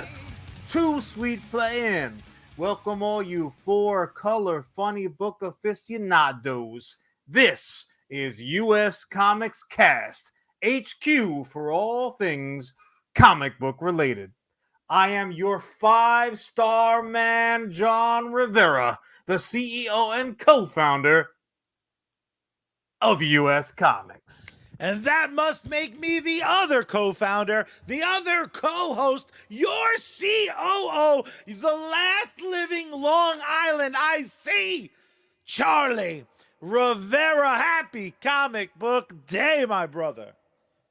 that Too Sweet Playing. Welcome all you four-color funny book aficionados. This is U.S. Comics Cast, HQ for all things comic book related. I am your five-star man, John Rivera, the CEO and co-founder of U.S. Comics. And that must make me the other co-founder, the other co-host, your COO, the last living Long Island I see, Charlie Rivera. Happy Comic Book Day, my brother.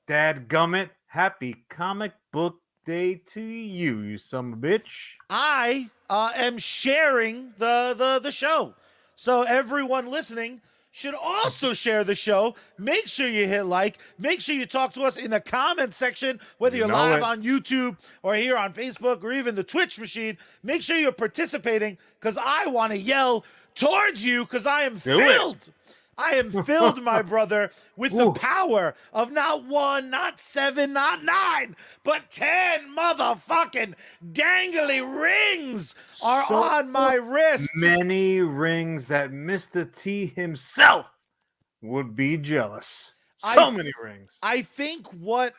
Dadgummit, happy comic book day to you, you son of a bitch. I am sharing the show. So everyone listening should also share the show. Make sure you hit like. Make sure you talk to us in the comment section, whether you're live on YouTube or here on Facebook or even the Twitch machine. Make sure you're participating because I want to yell towards you because I am filled. I am filled, my brother, with the power of not one, not seven, not nine, but 10 motherfucking dangly rings are on my wrists. Many rings that Mr. T himself would be jealous. So many rings. I think what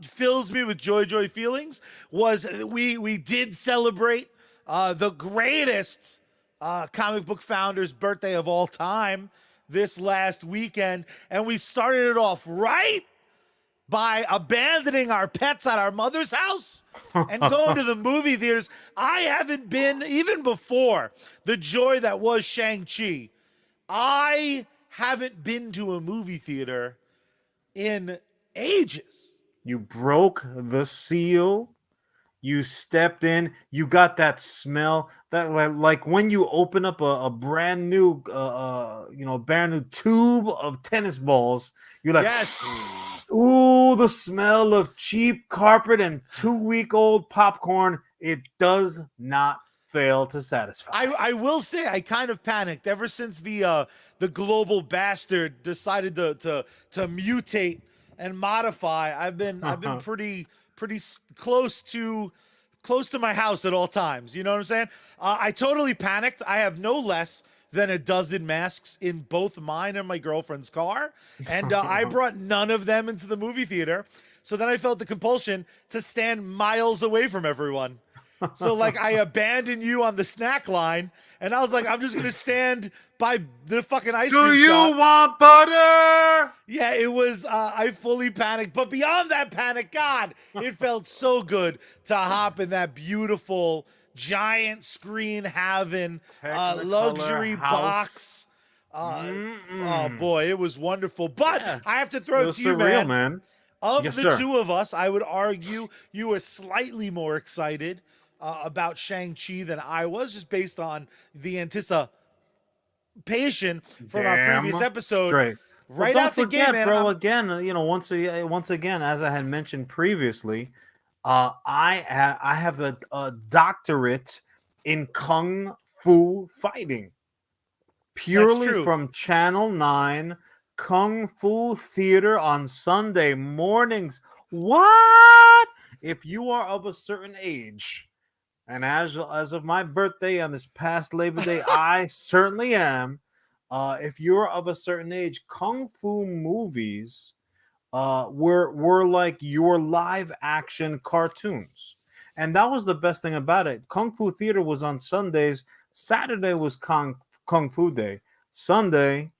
fills me with joy feelings was we did celebrate the greatest comic book founder's birthday of all time this last weekend, and we started it off right by abandoning our pets at our mother's house and going to the movie theaters. I haven't been, even before the joy that was Shang-Chi, I haven't been to a movie theater in ages. You broke the seal. You stepped in. You got that smell that like when you open up a brand new, brand new tube of tennis balls. You're like, yes. Ooh, the smell of cheap carpet and 2-week-old popcorn. It does not fail to satisfy. I will say I kind of panicked ever since the global bastard decided to mutate and modify. I've been pretty close to my house at all times. You know what I'm saying? I totally panicked. I have no less than a dozen masks in both mine and my girlfriend's car. And I brought none of them into the movie theater. So then I felt the compulsion to stand miles away from everyone. So like I abandoned you on the snack line, and I was like, I'm just gonna stand by the fucking ice cream shop. Do you want butter? Yeah, it was. I fully panicked, but beyond that panic, God, it felt so good to hop in that beautiful giant screen having luxury box. Oh boy, it was wonderful. But I have to throw it to you, surreal, man. Of the two of us, I would argue you were slightly more excited about Shang-Chi than I was, just based on the anticipation from our previous episode. Straight. Right well, out the forget, gate, man. Bro, again, once again, as I had mentioned previously, I have the doctorate in kung fu fighting, purely from Channel 9 Kung Fu Theater on Sunday mornings. What? If you are of a certain age, and as of my birthday on this past Labor Day, I certainly am. If you're of a certain age, Kung Fu movies were like your live action cartoons. And that was the best thing about it. Kung Fu Theater was on Sundays. Saturday was Kung Fu Day. Sunday,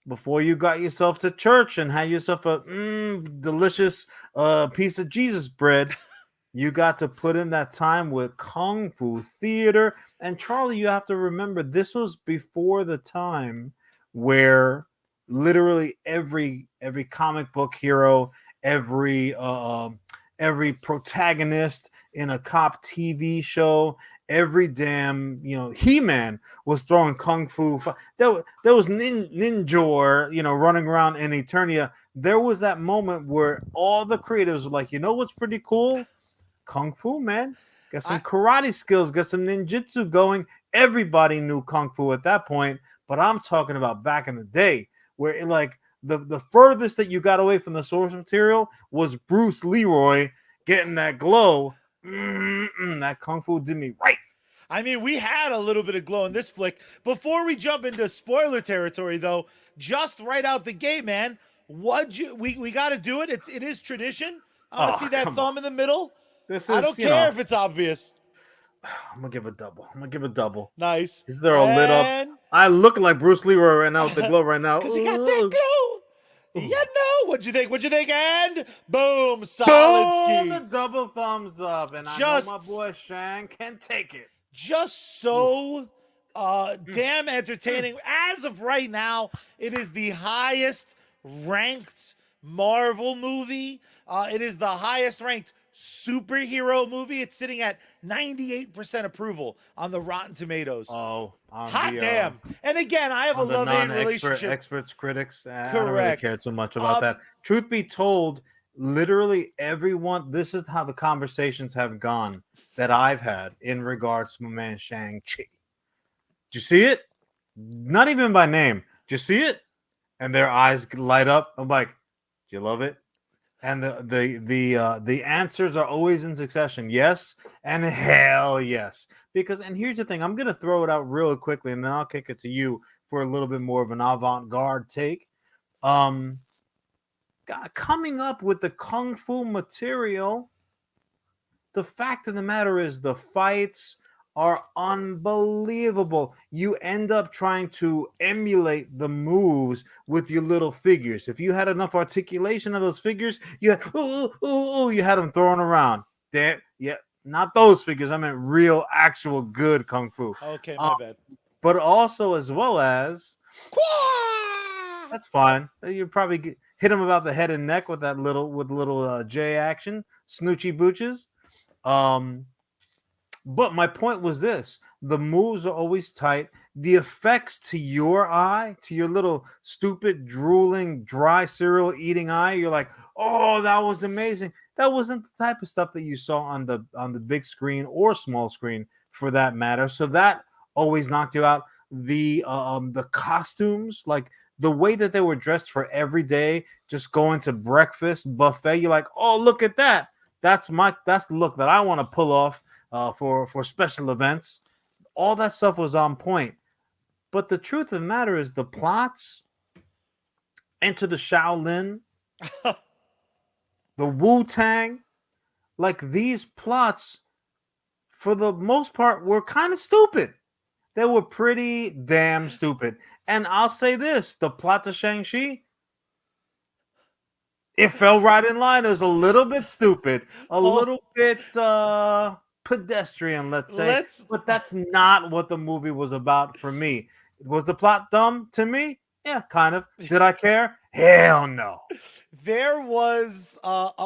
before you got yourself to church and had yourself a delicious piece of Jesus bread, you got to put in that time with Kung Fu Theater. And Charlie, you have to remember, this was before the time where literally every comic book hero, every protagonist in a cop TV show, every damn He-Man was throwing kung fu. There was Ninja, running around in Eternia. There was that moment where all the creatives were like, you know what's pretty cool? Kung fu, man. Get some karate skills, get some ninjutsu going. Everybody knew kung fu at that point, but I'm talking about back in the day where the furthest that you got away from the source material was Bruce Leroy getting that glow That kung fu did me right. I mean, we had a little bit of glow in this flick. Before we jump into spoiler territory, though, just right out the gate, man, what you we got to do it. It is tradition. I want to Oh, see that come on. thumb in the middle. This I don't is, care if it's obvious. I'm gonna give a double. I'm gonna give a double. Nice. Is there a lit up? And I look like Bruce Leroy right now with the glow right now. because he got that Ooh. glow. You Ooh. know, what'd you think? What'd you think? And boom, solid Boom! The ski. double thumbs up, and I know my Just boy Shang can take it. just Ooh. so damn entertaining. As of right now, it is the highest ranked Marvel movie. It is the highest ranked superhero movie. It's sitting at 98% approval on the Rotten Tomatoes. Oh, Hot damn. And again, I have a on the love-hate non-expert relationship. experts critics. I don't really Correct. care too much about that. Truth be told, literally everyone. This is how the conversations have gone that I've had in regards to my man Shang-Chi. Did you see it? Not even by name. Did you see it? And their eyes light up. I'm like, do you love it? And the answers are always in succession. Yes and hell yes. Because and here's the thing, I'm gonna throw it out real quickly, and then I'll kick it to you for a little bit more of an avant-garde take. Um, coming up with the kung fu material, the fact of the matter is the fights are unbelievable. You end up trying to emulate the moves with your little figures. If you had enough articulation of those figures, you had you had them thrown around. Damn, yeah, not those figures. I meant real, actual, good kung fu. Okay, Um, my bad. but also as well as Quah! that's fine. You probably hit him about the head and neck with that little J action, snoochie booches. Um, but my point was this: the moves are always tight. The effects to your eye, to your little stupid, drooling, dry cereal eating eye, you're like, "Oh, that was amazing." That wasn't the type of stuff that you saw on the big screen or small screen, for that matter. So that always knocked you out. The costumes, like the way that they were dressed for every day, just going to breakfast buffet. You're like, "Oh, look at that." That's the look that I want to pull off for special events. All that stuff was on point. But the truth of the matter is the plots into the Shaolin, the Wu Tang, like these plots, for the most part, were kind of stupid. They were pretty damn stupid. And I'll say this: the plot to Shang-Chi, it fell right in line. It was a little bit stupid, a Oh, little bit pedestrian, let's say. let's But that's not what the movie was about for me. Was the plot dumb to me? Yeah, kind of. Did I care? Hell no. There was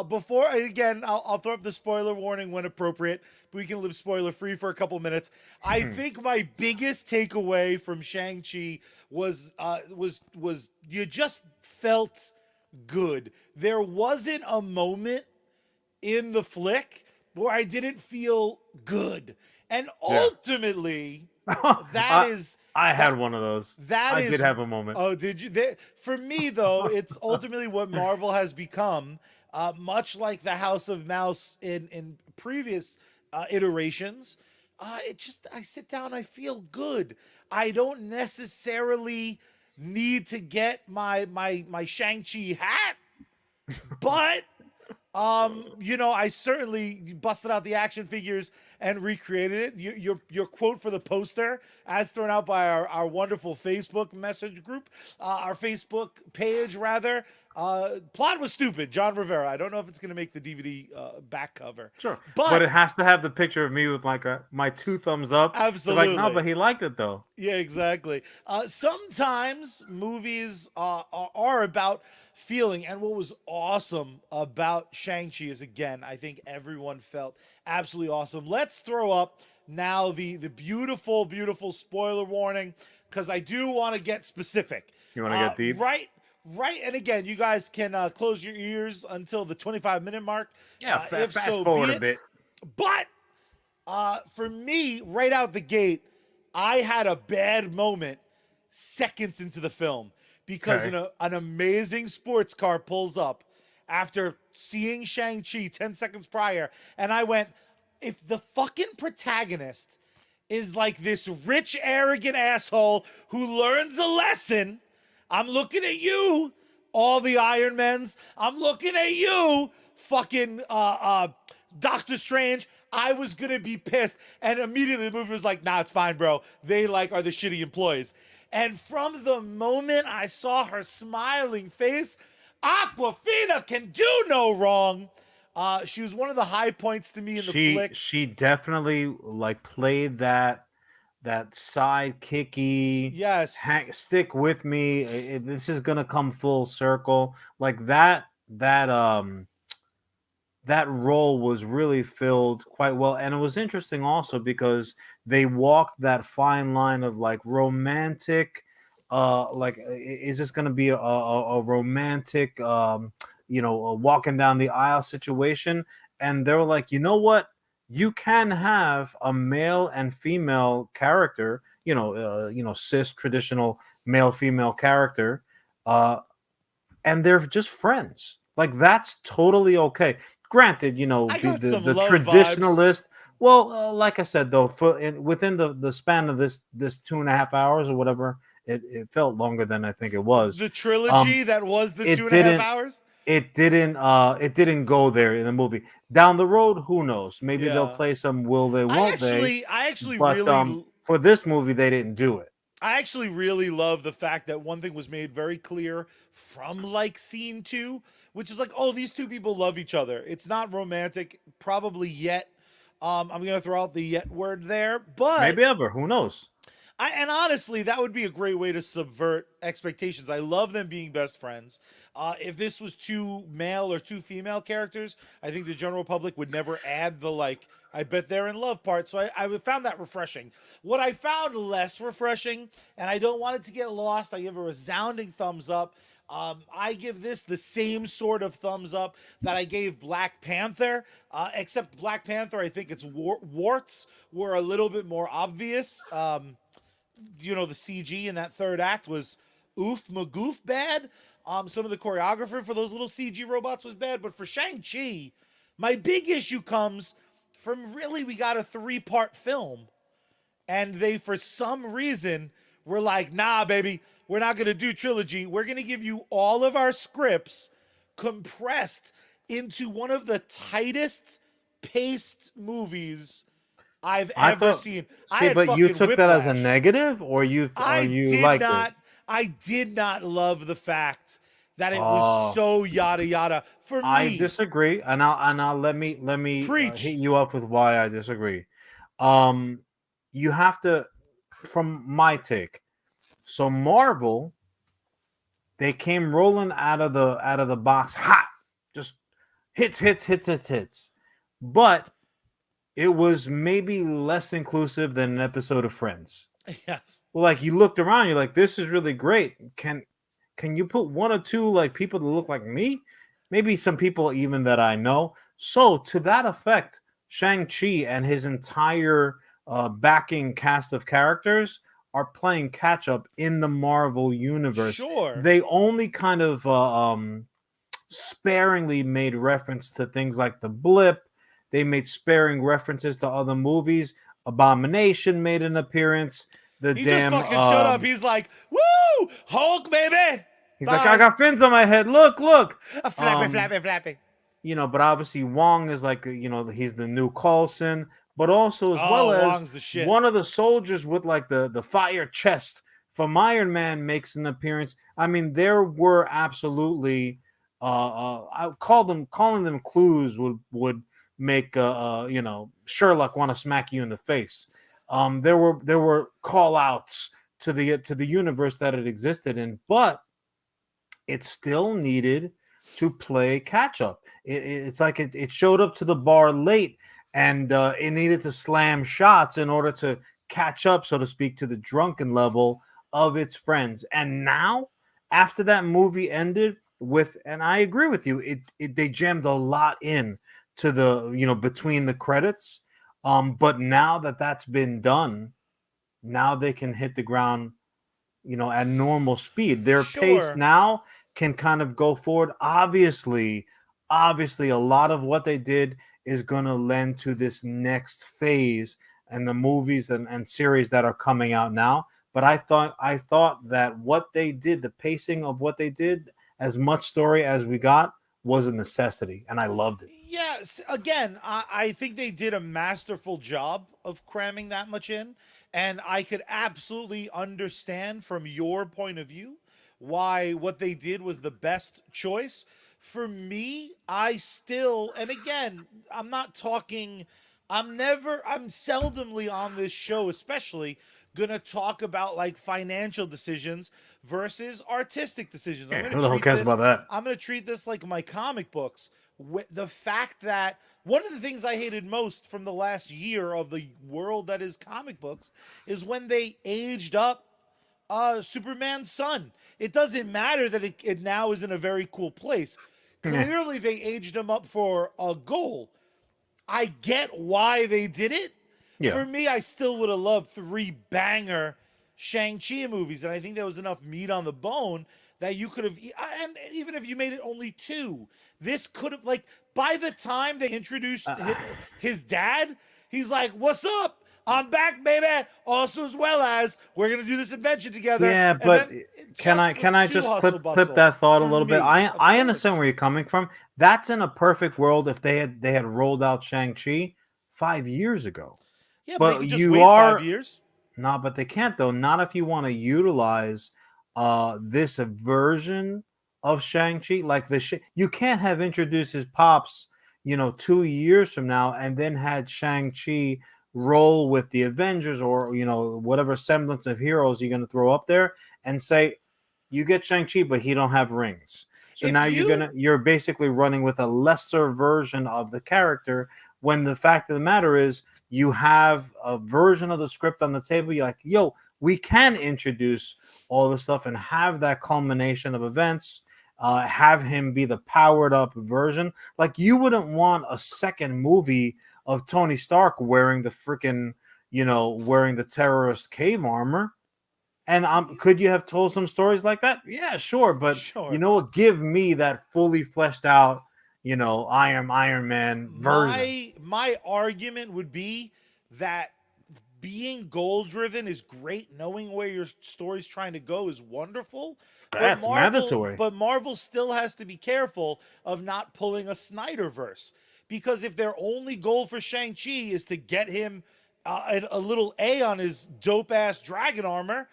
before again. I'll throw up the spoiler warning when appropriate. We can live spoiler free for a couple minutes. I think my biggest takeaway from Shang-Chi was you just felt good. There wasn't a moment in the flick where I didn't feel good, and Yeah. ultimately that I, is I that had one of those. that I did is have a moment. oh, did you? For me, though, it's ultimately what Marvel has become. Much like the House of Mouse in previous iterations, it just I sit down, I feel good. I don't necessarily need to get my Shang-Chi hat, but I certainly busted out the action figures and recreated it. Your quote for the poster, as thrown out by our wonderful Facebook message group, our Facebook page rather. Plot was stupid. John Rivera. I don't know if it's going to make the DVD back cover. Sure. But But it has to have the picture of me with my two thumbs up. They're like, no, absolutely. but he liked it though. Yeah, exactly. Sometimes movies are about feeling, and what was awesome about Shang-Chi is, again, I think everyone felt absolutely awesome. Let's throw up now the beautiful, beautiful spoiler warning, because I do want to get specific. You want to get deep? Right, and again, you guys can close your ears until the 25-minute mark, Yeah, if fast so forward be a it. bit. But for me, right out the gate, I had a bad moment seconds into the film because Okay. an amazing sports car pulls up after seeing Shang-Chi 10 seconds prior, and I went, if the fucking protagonist is like this rich, arrogant asshole who learns a lesson, I'm looking at you, all the Iron Men's. I'm looking at you, fucking Doctor Strange. I was gonna be pissed, and immediately the movie was like, "Nah, it's fine, bro. They like are the shitty employees." And from the moment I saw her smiling face, Aquafina can do no wrong. She was one of the high points to me in the flick. She definitely like played that sidekicky Yes. stick with me. This is gonna come full circle. Like that role was really filled quite well, and it was interesting also because they walked that fine line of like romantic, like is this going to be a romantic, walking down the aisle situation, and they were like, you know what, you can have a male and female character, cis traditional male female character, uh and they're just friends. Like that's totally okay. Granted, I the got some the love vibes. traditionalist. Well, like I said though, within the span of this 2.5 hours or whatever, it felt longer than I think it was. The Um, trilogy that was the two it and a half didn't. hours. It didn't go there in the movie. Down the road, who knows? Maybe they'll Yeah. play some will they, won't they? I actually But really for this movie, they didn't do it. I actually really love the fact that one thing was made very clear from like scene 2, which is like, oh, these two people love each other. It's not romantic probably yet. I'm going to throw out the yet word there, but Maybe ever. Who knows? and honestly, that would be a great way to subvert expectations. I love them being best friends. If this was two male or two female characters, I think the general public would never add the like, I bet they're in love part. So I found that refreshing. What I found less refreshing, and I don't want it to get lost, I give a resounding thumbs up. I give this the same sort of thumbs up that I gave Black Panther, except Black Panther, I think its warts were a little bit more obvious. The CG in that third act was oof magoof bad. Some of the choreography for those little CG robots was bad, but for Shang-Chi, my big issue comes from really we got a 3-part film, and they for some reason were like, nah, baby, we're not gonna do trilogy. We're gonna give you all of our scripts compressed into one of the tightest paced movies I've I ever thought. seen. I See, had but you fucking took that as a whiplash. negative, or you I liked it? not I did not love the fact that it was Oh, so yada yada for I me. disagree, and I'll let me hit Preach. you up with why I disagree. Um, you have to, from my take. So Marvel, they came rolling out of the box hot, just hits. But it was maybe less inclusive than an episode of Friends. Yes. Well, like you looked around, you're like, this is really great. Can you put one or two like people that look like me? Maybe some people even that I know. So to that effect, Shang-Chi and his entire backing cast of characters are playing catch up in the Marvel universe. Sure. They only kind of sparingly made reference to things like the blip. They made sparing references to other movies. Abomination made an appearance. The He just damn fucking shut up. He's like, woo! Hulk, baby! he's like, I Bye. got fins on my head. Look. A flappy, Um, flappy, flappy. but obviously Wong is like, he's the new Coulson, but also as well Oh, as Wong's the shit. one of the soldiers with like the fire chest from Iron Man makes an appearance. I mean, there were absolutely, I call them calling them clues would make Sherlock want to smack you in the face. There were call outs to the universe that it existed in, but it still needed to play catch up. It's like it showed up to the bar late, and it needed to slam shots in order to catch up, so to speak, to the drunken level of its friends. And now, after that movie ended with, and I agree with you, they jammed a lot in to the between the credits. But now that that's been done, now they can hit the ground at normal speed. Their pace Sure. now can kind of go forward. Obviously, a lot of what they did is going to lend to this next phase and the movies and series that are coming out now. But I thought that what they did, the pacing of what they did, as much story as we got, was a necessity, and I loved it. Yes, again, I think they did a masterful job of cramming that much in, and I could absolutely understand from your point of view why what they did was the best choice. For me, I still, and again, I'm not talking, I'm seldomly on this show, especially gonna talk about like financial decisions versus artistic decisions. Yeah, who the hell cares about that? I'm gonna treat this like my comic books. With the fact that one of the things I hated most from the last year of the world that is comic books is when they aged up Superman's son. It doesn't matter that it now is in a very cool place. Yeah, Clearly, they aged him up for a goal. I get why they did it. yeah. For me, I still would have loved three banger Shang-Chi movies, and I think there was enough meat on the bone that you could have, and even if you made it only two, this could have, like, by the time they introduced Uh, his dad, he's like, "What's up? I'm back, baby. Also, as well as we're gonna do this adventure together." Yeah, And but then it can just I was can I too just hustle clip bustle that thought a for little bit? me. Of I understand course. where you're coming from. That's in a perfect world if they had rolled out Shang-Chi 5 years ago. Yeah, but they But could just you wait five are years. not, but they can't though. Not if you want to utilize this version of Shang-Chi. Like you can't have introduced his pops, 2 years from now, and then had Shang-Chi roll with the Avengers or whatever semblance of heroes you're gonna throw up there and say, you get Shang-Chi, but he don't have rings. So If now you you're basically running with a lesser version of the character when the fact of the matter is you have a version of the script on the table. You're like, yo, we can introduce all this stuff and have that culmination of events. Have him be the powered up version. Like you wouldn't want a second movie of Tony Stark wearing the freaking, wearing the terrorist cave armor. And could you have told some stories like that? Yeah, sure. But you sure. know what? Give me that fully fleshed out, Iron Man version. My argument would be that being goal driven is great. Knowing where your story's trying to go is wonderful. But That's mandatory. Marvel still has to be careful of not pulling a Snyderverse. Because if their only goal for Shang-Chi is to get him a little A on his dope ass dragon armor,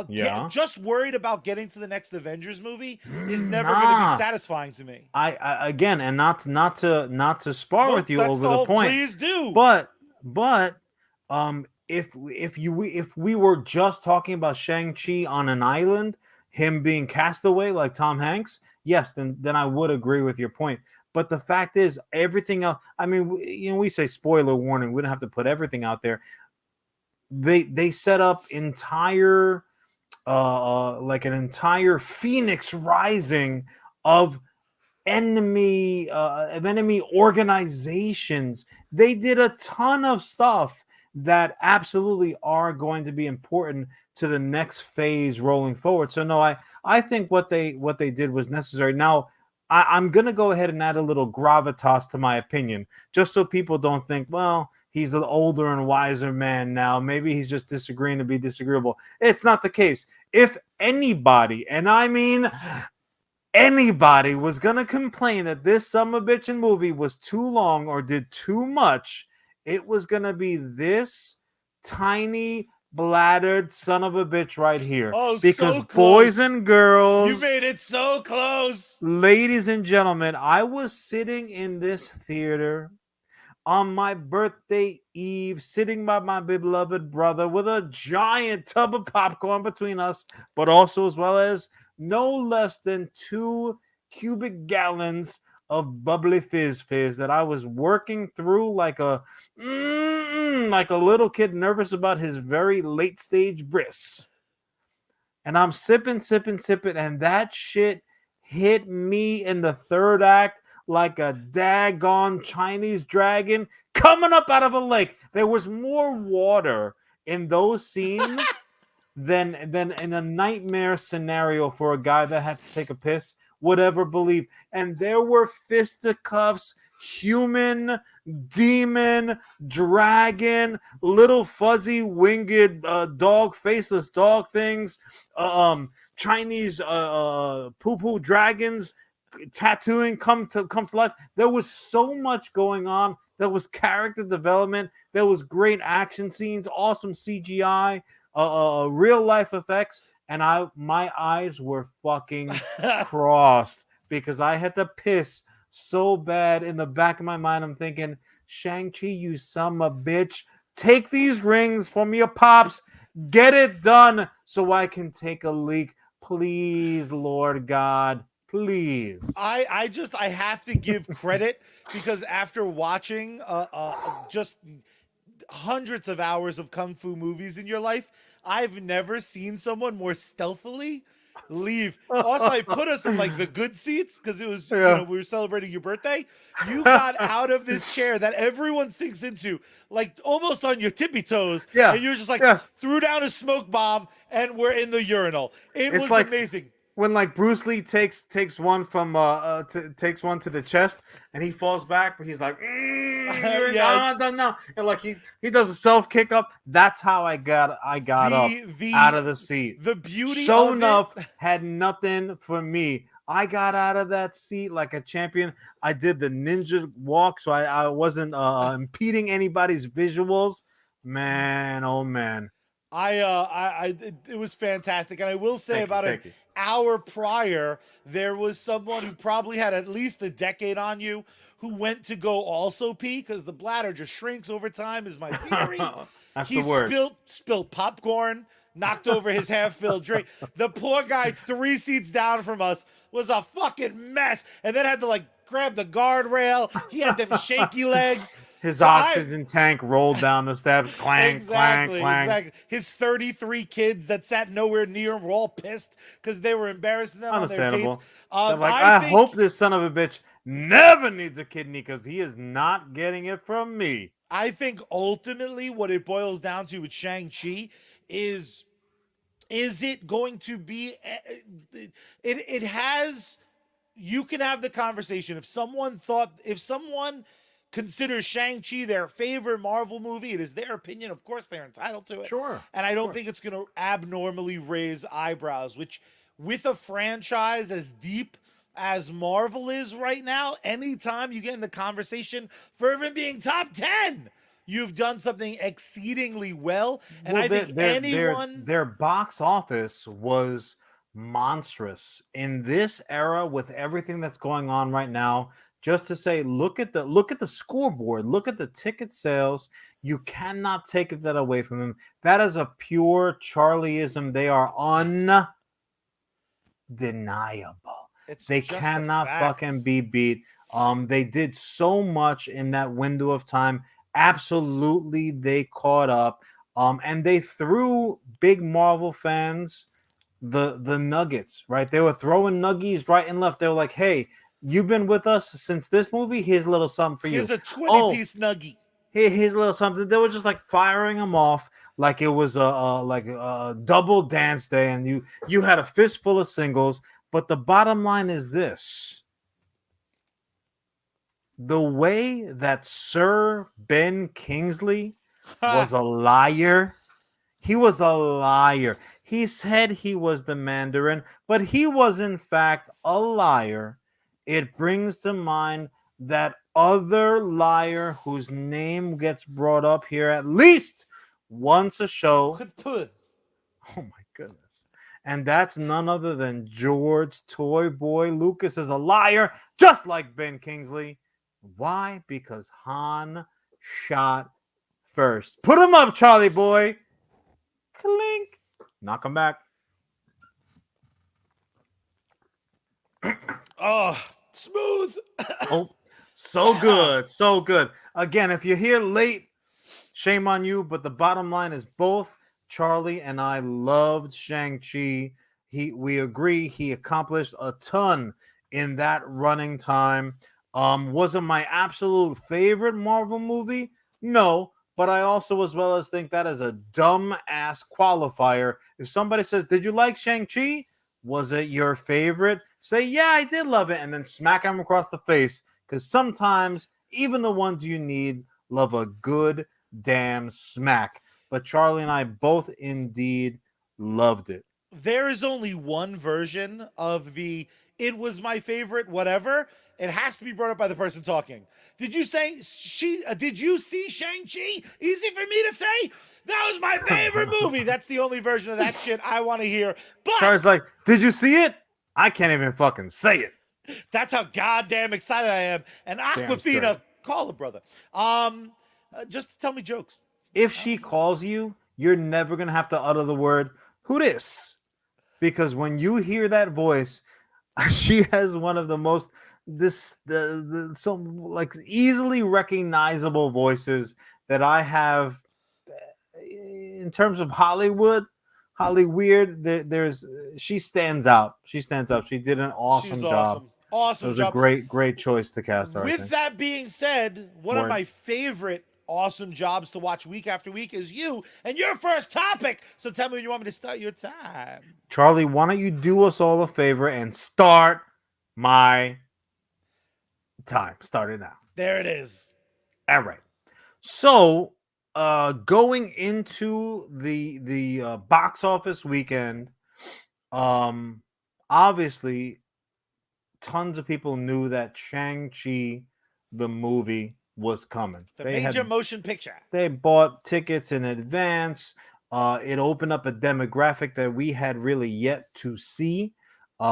Yeah. just worried about getting to the next Avengers movie is never going to be Nah. satisfying to me. I again, and not to spar with Nope, you that's over the the whole. point, Please do. but if we were just talking about Shang-Chi on an island, him being castaway like Tom Hanks, yes, then I would agree with your point. But the fact is, everything else. I mean, we say spoiler warning. We don't have to put everything out there. They set up entire like an entire phoenix rising of enemy organizations. They did a ton of stuff that absolutely are going to be important to the next phase rolling forward. So no, I think what they did was necessary. Now I'm gonna go ahead and add a little gravitas to my opinion, just so people don't think, well, he's an older and wiser man now. Maybe he's just disagreeing to be disagreeable. It's not the case. If anybody, and I mean anybody, was gonna complain that this summer bitchin' movie was too long or did too much, it was gonna be this tiny bladdered son of a bitch right here. Oh, Because so boys close. and You girls, made it so close. ladies and gentlemen, I was sitting in this theater on my birthday eve, sitting by my beloved brother with a giant tub of popcorn between us, but also as well as no less than 2 cubic gallons of bubbly fizz that I was working through like a little kid nervous about his very late stage bris. And I'm sipping, and that shit hit me in the third act like a daggone Chinese dragon coming up out of a lake. There was more water in those scenes than in a nightmare scenario for a guy that had to take a piss would ever believe. And there were fisticuffs, human, demon, dragon, little fuzzy winged dog, faceless dog things, Chinese poo poo dragons tattooing come to life. There was so much going on. There was character development. There was great action scenes, awesome CGI, real life effects, and my eyes were fucking crossed because I had to piss so bad. In the back of my mind, I'm thinking, Shang-Chi, you son of a bitch, take these rings from your pops, get it done so I can take a leak. Please, Lord God, please. I have to give credit because after watching just hundreds of hours of kung fu movies in your life, I've never seen someone more stealthily leave. Also, I put us in like the good seats because it was, Yeah. we were celebrating your birthday. You got out of this chair that everyone sinks into, like almost on your tippy toes, Yeah. and you were just like Yeah. threw down a smoke bomb, and we're in the urinal. It It's was like amazing. when like Bruce Lee takes one from takes one to the chest and he falls back, but he's like, you're Yes. done now, and like he does a self kick up. That's how I got up out The of the seat. the beauty Show of it. enough had nothing for me. I got out of that seat like a champion. I did the ninja walk, so I wasn't impeding anybody's visuals. Man, oh man. It was fantastic, and I will say Thank you, about an thank you. hour prior, there was someone who probably had at least a decade on you who went to go also pee because the bladder just shrinks over time. Is my theory. That's He the word. spilled popcorn, knocked over his half-filled drink. The poor guy 3 seats down from us was a fucking mess, and then had to like grab the guardrail. He had them shaky legs. His So I oxygen tank rolled down the steps, clank, clank, Exactly, clank. exactly. His 33 kids that sat nowhere near him were all pissed because they were embarrassing them on their dates. Understandable. They're like, I I think hope this son of a bitch never needs a kidney because he is not getting it from me. I think ultimately what it boils down to with Shang-Chi is it going to be it has you can have the conversation if someone considers Shang-Chi their favorite Marvel movie, it is their opinion. Of course, they're entitled to it. Sure. And I don't think it's going to abnormally raise eyebrows, which with a franchise as deep as Marvel is right now, anytime you get in the conversation for even being top 10, you've done something exceedingly well. And Well, I think anyone their box office was monstrous in this era with everything that's going on right now. Just to say, look at the scoreboard, look at the ticket sales. You cannot take that away from them. That is a pure Charlieism. They are undeniable. it's They just a cannot fact. fucking be beat. They did so much in that window of time. Absolutely, they caught up. And they threw big Marvel fans the nuggets, right? They were throwing nuggies right and left. They were like, "Hey, you've been with us since this movie. Here's a little something for you. Here's a 20 Oh, piece nugget. here's a little something." They were just like firing them off like it was a double dance day, and you had a fistful of singles. But the bottom line is this: the way that Sir Ben Kingsley was a liar. He was a liar. He said he was the Mandarin, but he was in fact a liar. It brings to mind that other liar whose name gets brought up here at least once a show. Oh my goodness. And that's none other than George Toy Boy Lucas is a liar, just like Ben Kingsley. Why? Because Han shot first. Put him up, Charlie boy. Clink. Knock him back. Oh, smooth. Oh, so good. So good. Again, if you're here late, shame on you. But the bottom line is both Charlie and I loved Shang-Chi. We agree he accomplished a ton in that running time. Was it my absolute favorite Marvel movie? No, but I also as well as think that is a dumb ass qualifier. If somebody says, "Did you like Shang-Chi? Was it your favorite?" Say, "Yeah, I did love it," and then smack him across the face because sometimes even the ones you need love a good damn smack. But Charlie and I both indeed loved it. There is only one version of the "it was my favorite" whatever. It has to be brought up by the person talking. Did you say she? Did you see Shang-Chi? Easy for me to say. That was my favorite movie. That's the only version of that shit I want to hear. But Charlie's like, "Did you see it? I can't even fucking say it." that's how goddamn excited I am. And Damn straight. Aquafina, call a brother. Just to tell me jokes. If she calls you, you're never gonna have to utter the word "who dis," because when you hear that voice, she has one of the most the so like easily recognizable voices that I have in terms of Hollywood. There's she stands out. She stands up. She did an She's awesome job. awesome. It Awesome was a job. great choice to cast her. I With think. that being said, one of Word. my favorite awesome jobs to watch week after week is you and your first topic. So tell me when you want me to start your time. Charlie, why don't you do us all a favor and start my time? Start it now. There it is. All right. So, going into the box office weekend, um, obviously, tons of people knew that Shang-Chi, the movie, was coming. The major motion picture. They bought tickets in advance. It opened up a demographic that we had really yet to see. In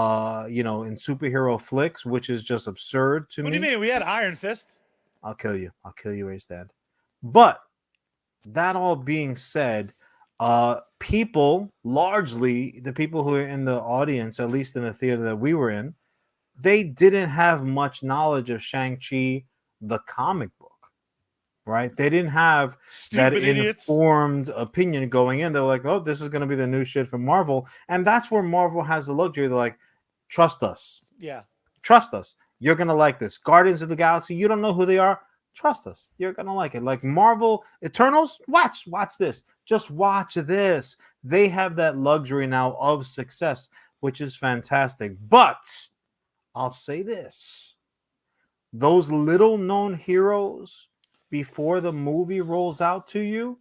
superhero flicks, which is just absurd to What me. do you mean? We had Iron Fist. I'll kill you. I'll kill you, Ace Dad. But that all being said, people, largely the people who are in the audience, at least in the theater that we were in, they didn't have much knowledge of Shang-Chi, the comic book, right? They didn't have that Stupid idiots. informed opinion going in. They were like, oh, this is going to be the new shit from Marvel. And that's where Marvel has the luxury. They're like, trust us. Yeah. Trust us. You're going to like this. Guardians of the Galaxy, you don't know who they are. Trust us. You're going to like it. Like Marvel Eternals, watch this. Just watch this. They have that luxury now of success, which is fantastic. But I'll say this. Those little known heroes before the movie rolls out to you,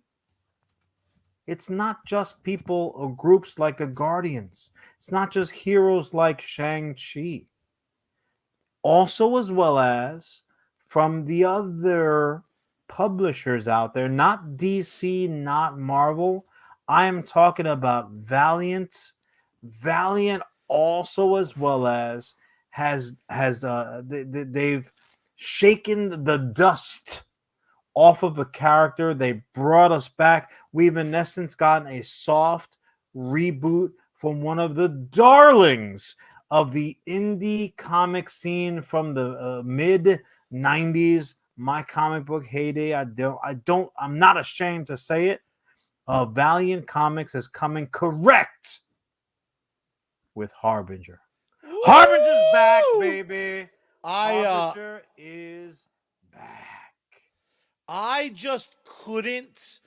it's not just people or groups like the Guardians. It's not just heroes like Shang-Chi. Also, as well as from the other publishers out there, not DC, not Marvel. I am talking about Valiant. Valiant also, as well as they've shaken the dust off of a character. They brought us back. We've in essence gotten a soft reboot from one of the darlings of the indie comic scene from the mid 90s, my comic book heyday. I'm not ashamed to say it. Valiant Comics is coming correct with Harbinger. Woo! Harbinger's back, baby. Harbinger is back. I just couldn't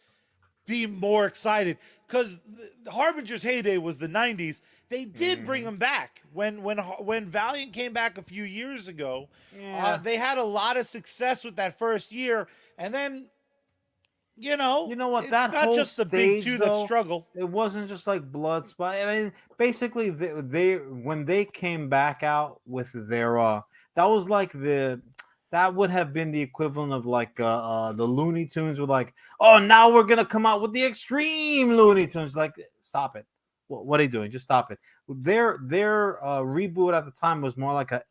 be more excited because Harbinger's heyday was the 90s. They did bring him back when Valiant came back a few years ago. Yeah. They had a lot of success with that first year, and then you know what? it's That not whole just the big two that though, struggle. It wasn't just like blood spot. I mean, basically, they when they came back out with their that was like that would have been the equivalent of like the Looney Tunes with like, oh, now we're gonna come out with the extreme Looney Tunes. Like, stop it. What are you doing? Just stop it. Their reboot at the time was more like a,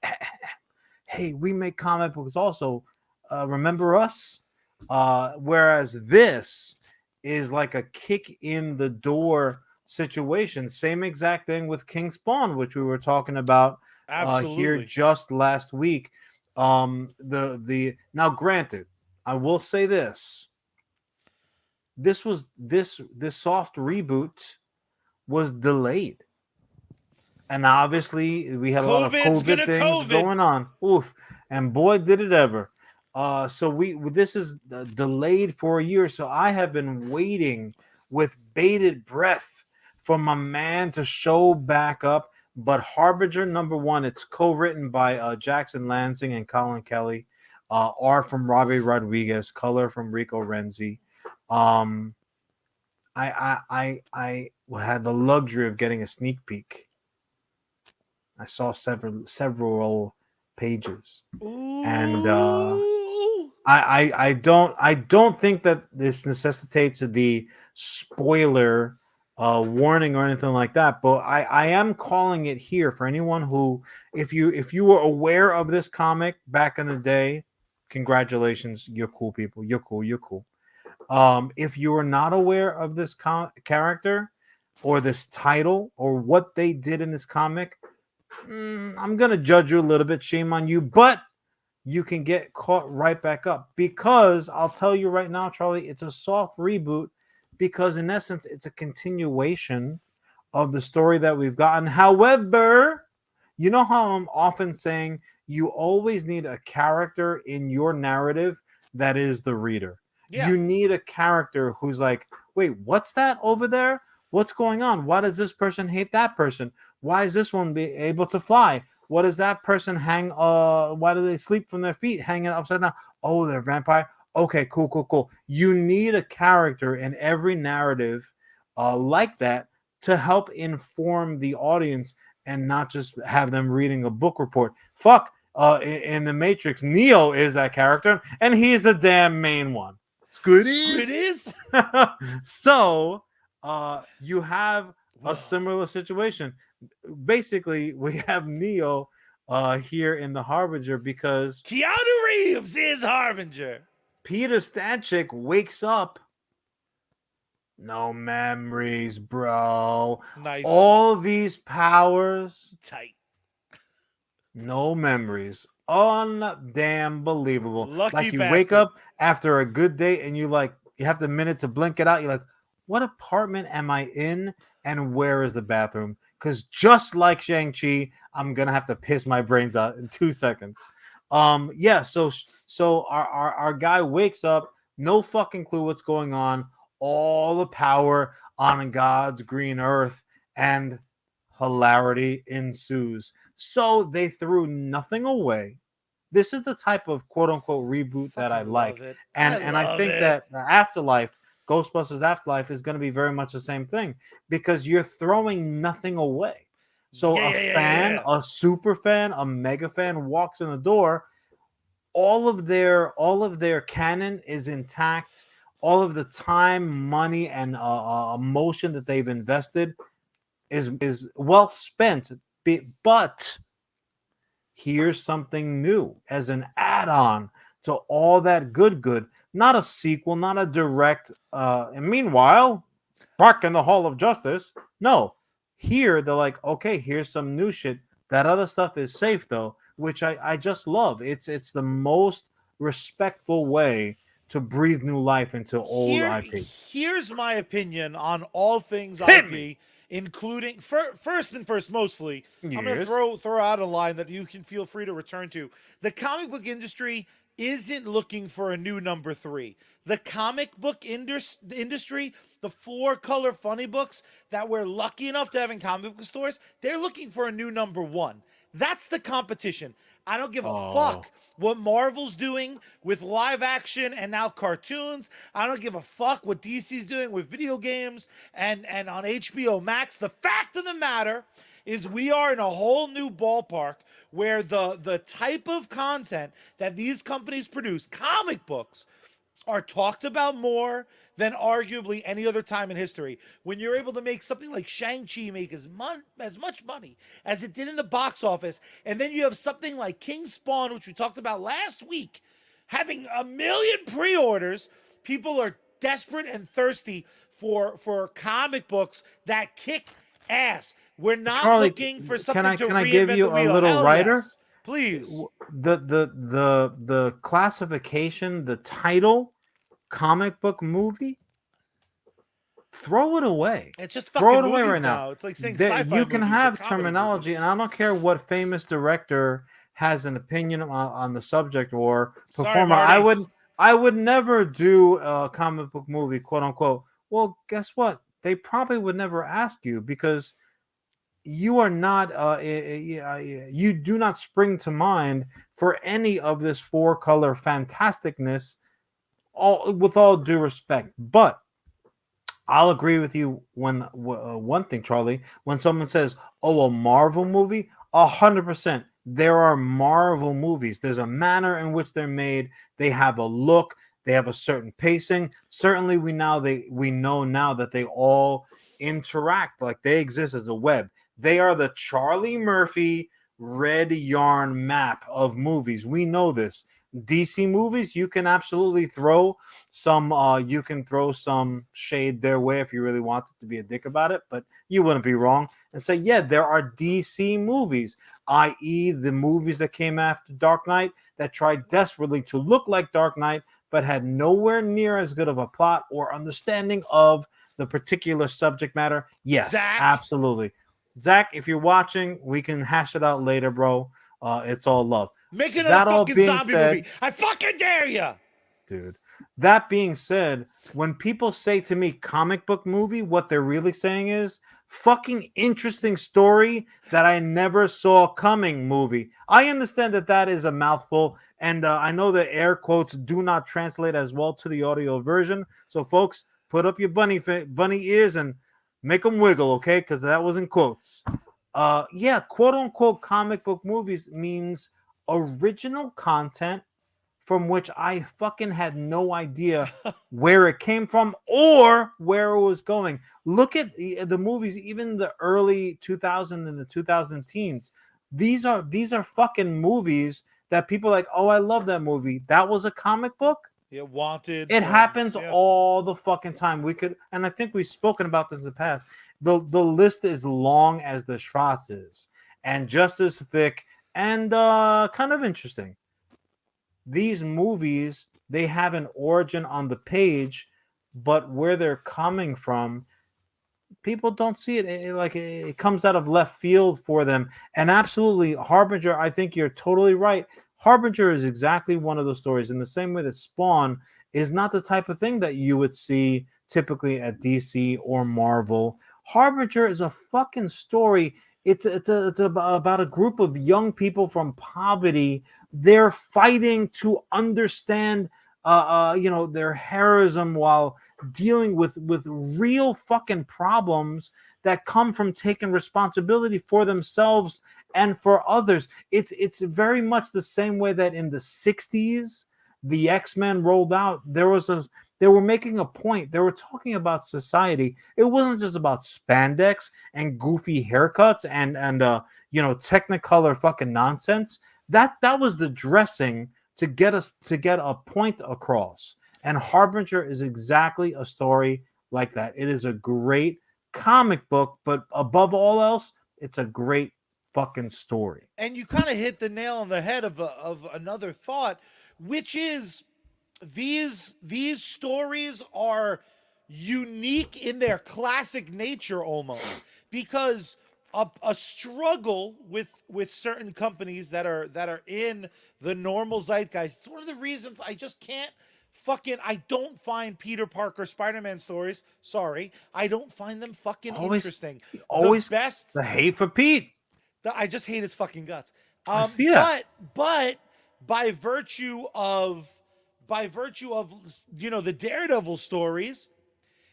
hey, we make comic books also. Remember us? Whereas this is like a kick in the door situation. Same exact thing with King Spawn, which we were talking about here just last week. The now granted, I will say this. This soft reboot was delayed. And obviously we had a lot of COVID things going on. Oof. And boy, did it ever. So this is delayed for a year. So I have been waiting with bated breath for my man to show back up. But Harbinger #1, it's co-written by Jackson Lansing and Colin Kelly. art from Robbie Rodriguez, color from Rico Renzi. Um, I had the luxury of getting a sneak peek. I saw several pages, and Ooh. I don't think that this necessitates the spoiler warning or anything like that. But I am calling it here for anyone who, if you were aware of this comic back in the day, congratulations, you're cool people. You're cool. You're cool. If you are not aware of this character or this title or what they did in this comic, I'm gonna judge you a little bit. Shame on you, but you can get caught right back up because I'll tell you right now, Charlie, it's a soft reboot because in essence, it's a continuation of the story that we've gotten. However, you know how I'm often saying you always need a character in your narrative that is the reader. Yeah. You need a character who's like, wait, what's that over there? What's going on? Why does this person hate that person? Why is this one be able to fly? What does that person hang? Why do they sleep from their feet hanging upside down? Oh, they're vampire. Okay, cool, cool, cool. You need a character in every narrative like that to help inform the audience and not just have them reading a book report. Fuck, in the Matrix, Neo is that character, and he's the damn main one. Squid Squiddies. is? So, you have a Well, similar situation. Basically, we have Neo here in the Harbinger because Keanu Reeves is Harbinger. Peter Stanchik wakes up. No memories, bro. Nice. All these powers, Tight. no memories. Undamn believable. Lucky Like you wake bastard. up after a good day and you have the minute to blink it out. You're like, what apartment am I in and where is the bathroom? Because just like Shang-Chi, I'm gonna have to piss my brains out in 2 seconds. Yeah, so our guy wakes up, no fucking clue what's going on, all the power on God's green earth, and hilarity ensues. So they threw nothing away. This is the type of quote unquote reboot that I Fucking love like. it. I And I love think it. that the Afterlife, Ghostbusters Afterlife, is going to be very much the same thing because you're throwing nothing away. So Yeah, a yeah, yeah, yeah, fan, yeah. a super fan, a mega fan walks in the door, all of their canon is intact. All of the time, money, and emotion that they've invested is well spent. But here's something new as an add-on to all that good, not a sequel, not a direct and meanwhile back in the hall of justice. No, here they're like, okay, here's some new shit. That other stuff is safe though, which I just love. It's the most respectful way to breathe new life into old IP. Here's my opinion on all things Hit me. IP, including first and first mostly. I'm gonna Yes. throw out a line that you can feel free to return to. The comic book industry isn't looking for a new number three. The comic book industry, the four color funny books that we're lucky enough to have in comic book stores, they're looking for a new number one. That's the competition. I don't give a Oh, fuck what Marvel's doing with live action and now cartoons. I don't give a fuck what DC's doing with video games and on HBO Max. The fact of the matter is we are in a whole new ballpark where the type of content that these companies produce, comic books, are talked about more than arguably any other time in history. When you're able to make something like Shang-Chi make as much money as it did in the box office, and then you have something like King Spawn, which we talked about last week, having 1 million pre-orders, people are desperate and thirsty for comic books that kick ass. We're not Charlie, looking for can something I to can I give reinvent the you a wheel. little Hell writer? yes. Please. The classification, the title, comic book movie, throw it away. It's just Throw fucking it away right movies now. now. It's like saying There, sci-fi you can movies or have comedy terminology, movies. and I don't care what famous director has an opinion on the subject or Sorry, performer. I Marty. would I would never do a comic book movie, quote unquote. Well, guess what? They probably would never ask you because you are not you do not spring to mind for any of this four color fantasticness, all with all due respect. But I'll agree with you when one thing, Charlie. When someone says, "Oh, a Marvel movie," 100%. There are Marvel movies. There's a manner in which they're made. They have a look. They have a certain pacing. Certainly, we know now that they all interact like they exist as a web. They are the Charlie Murphy red yarn map of movies. We know this. DC movies, you can absolutely throw some shade their way if you really wanted to be a dick about it, but you wouldn't be wrong and say, yeah, there are DC movies, i.e., the movies that came after Dark Knight that tried desperately to look like Dark Knight, but had nowhere near as good of a plot or understanding of the particular subject matter. Yes, Zach, absolutely. Zach, if you're watching, we can hash it out later, bro. It's all love. make another That all fucking being zombie movie. said, I fucking dare you. dude. That being said, when people say to me comic book movie, what they're really saying is fucking interesting story that I never saw coming movie. I understand that that is a mouthful, and I know the air quotes do not translate as well to the audio version. So, folks, put up your bunny ears and make them wiggle, okay? Because that was in quotes. Yeah, quote unquote comic book movies means original content from which I fucking had no idea where it came from or where it was going. Look at the movies, even the early 2000 and the 2000 teens. These are fucking movies that people are like, oh, I love that movie. That was a comic book. Yeah, Wanted It and happens yeah. all the fucking time. We could, and I think we've spoken about this in the past. The list is long as the Schwartz is, and just as thick and kind of interesting. These movies, they have an origin on the page, but where they're coming from, people don't see it. It comes out of left field for them. And absolutely, Harbinger, I think you're totally right. Harbinger is exactly one of those stories in the same way that Spawn is not the type of thing that you would see typically at DC or Marvel. Harbinger is a fucking story. It's about a group of young people from poverty. They're fighting to understand their heroism while dealing with real fucking problems that come from taking responsibility for themselves and for others. It's very much the same way that in the 60s the X-Men rolled out. They were making a point. They were talking about society. It wasn't just about spandex and goofy haircuts and technicolor fucking nonsense. That was the dressing to get a point across. And Harbinger is exactly a story like that. It is a great comic book, but above all else, it's a great fucking story. And you kind of hit the nail on the head of another thought, which is these stories are unique in their classic nature almost because a struggle with certain companies that are in the normal zeitgeist. It's one of the reasons I just can't fucking I don't find Peter Parker Spider-Man stories. Sorry, I don't find them fucking Always, interesting. The always best the hate for Pete. I just hate his fucking guts. I see that. But by virtue of the Daredevil stories,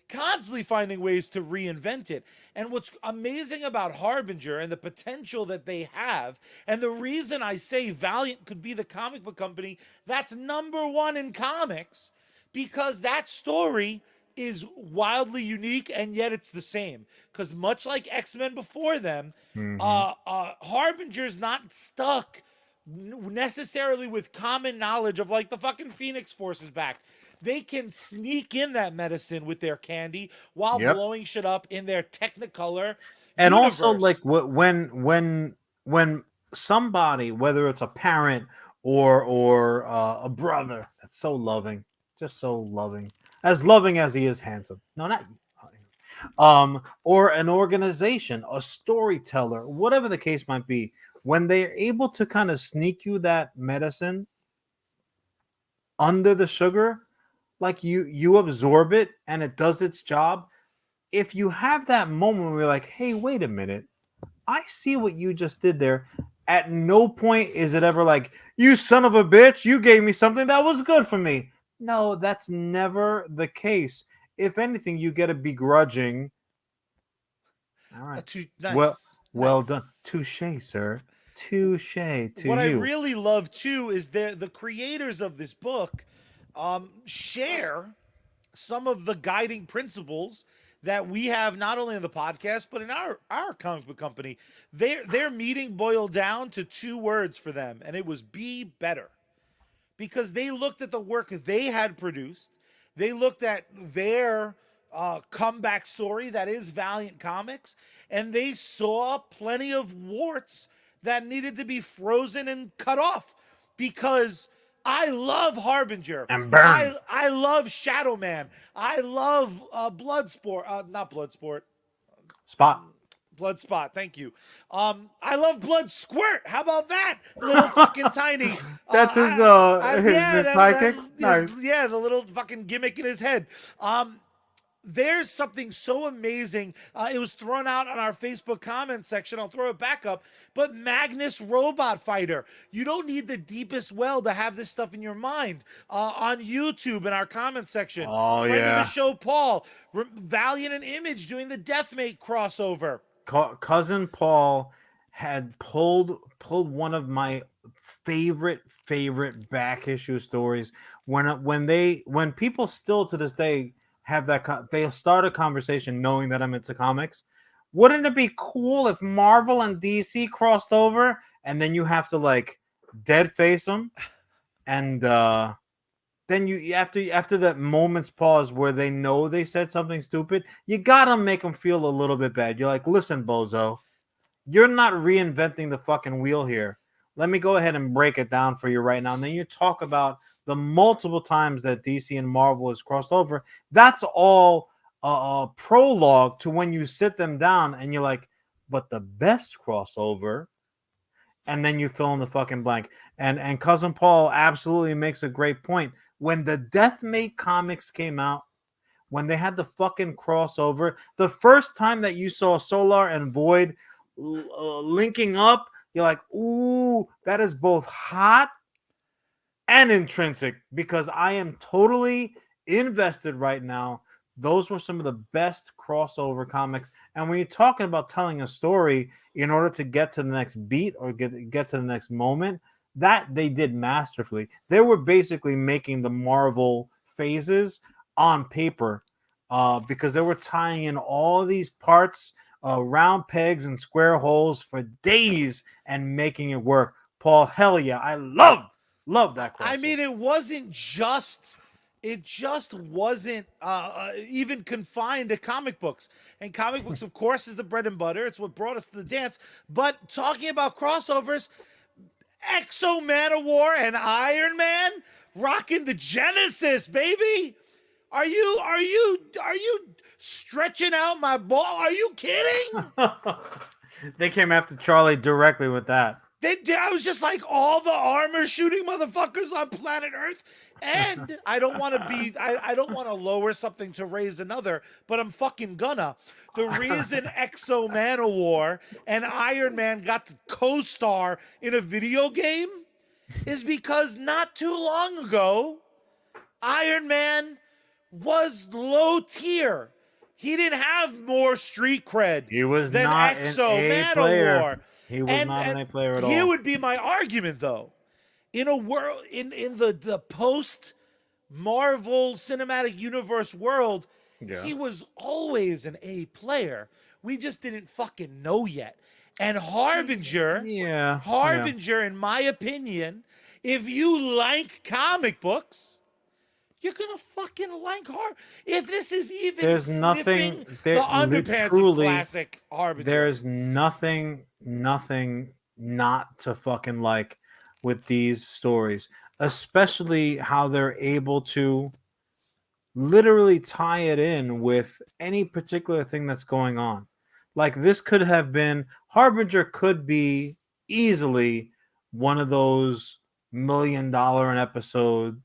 constantly finding ways to reinvent it. And what's amazing about Harbinger and the potential that they have, and the reason I say Valiant could be the comic book company that's number one in comics, because that story is wildly unique and yet it's the same. Because much like X-Men before them, Mm-hmm. Harbinger's not stuck necessarily with common knowledge of like the fucking Phoenix Force is back. They can sneak in that medicine with their candy while Yep. blowing shit up in their Technicolor And also, like universe. when somebody, whether it's a parent or a brother, that's so loving, just so loving as he is handsome. No, not you. Or an organization, a storyteller, whatever the case might be, when they're able to kind of sneak you that medicine under the sugar, like you absorb it and it does its job. If you have that moment where you're like, hey, wait a minute, I see what you just did there. At no point is it ever like, you son of a bitch, you gave me something that was good for me. No, that's never the case. If anything, you get a begrudging. All right. Well, Nice, well done. nice. Touche, sir. Touche to What I you. really love too is the creators of this book share some of the guiding principles that we have not only in the podcast but in our comic book company. Their meeting boiled down to two words for them, and it was be better, because they looked at the work they had produced. They looked at their comeback story that is Valiant Comics, and they saw plenty of warts that needed to be frozen and cut off. Because I love Harbinger. And burn. I love Shadow Man. I love Bloodsport. Not Bloodsport. Spot. Bloodspot. Thank you. I love Blood Squirt. How about that? Little fucking tiny. That's Yeah, his sidekick. Nice. yeah, the little fucking gimmick in his head. There's something so amazing. It was thrown out on our Facebook comment section. I'll throw it back up. But Magnus Robot Fighter. You don't need the deepest well to have this stuff in your mind. On YouTube in our comment section. Oh, Friend of the yeah. show, Paul. Valiant and Image doing the Deathmate crossover. Cousin Paul had pulled one of my favorite back issue stories when people still to this day have they start a conversation knowing that I'm into comics. Wouldn't it be cool if Marvel and DC crossed over and then you have to like dead face them and then you after that moment's pause where they know they said something stupid, you gotta make them feel a little bit bad. You're like, listen, bozo, you're not reinventing the fucking wheel here. Let me go ahead and break it down for you right now. And then you talk about the multiple times that DC and Marvel has crossed over. That's all a prologue to when you sit them down and you're like, but the best crossover, and then you fill in the fucking blank. And cousin Paul absolutely makes a great point. When the Deathmate comics came out, when they had the fucking crossover, the first time that you saw Solar and Void linking up, you're like, ooh, that is both hot and intrinsic, because I am totally invested right now. Those were some of the best crossover comics. And when you're talking about telling a story in order to get to the next beat or get to the next moment, that they did masterfully. They were basically making the Marvel phases on paper, because they were tying in all these parts, round pegs and square holes for days and making it work. Paul, hell yeah, I love that crossover. I mean, it just wasn't even confined to comic books. And comic books, of course, is the bread and butter. It's what brought us to the dance. But talking about crossovers, Exo Man of War and Iron Man rocking the Genesis, baby. Are you stretching out my ball? Are you kidding? They came after Charlie directly with that. I was just like all the armor shooting motherfuckers on planet Earth. And I don't want to I don't want to lower something to raise another, but I'm fucking gonna. The reason Exo Man of War and Iron Man got to co-star in a video game is because not too long ago, Iron Man was low tier. He didn't have more street cred He was than not Exo an A Man player. of War. He was not an A player at all. Here would be my argument, though. In a world, in the post Marvel Cinematic Universe world, he was always an A player. We just didn't fucking know yet. And Harbinger, in my opinion, if you like comic books, you're gonna fucking like if this is even there's nothing the underpants of classic Harbinger. There's nothing not to fucking like with these stories, especially how they're able to literally tie it in with any particular thing that's going on. Like this could have been Harbinger could be easily one of those $1 million an episode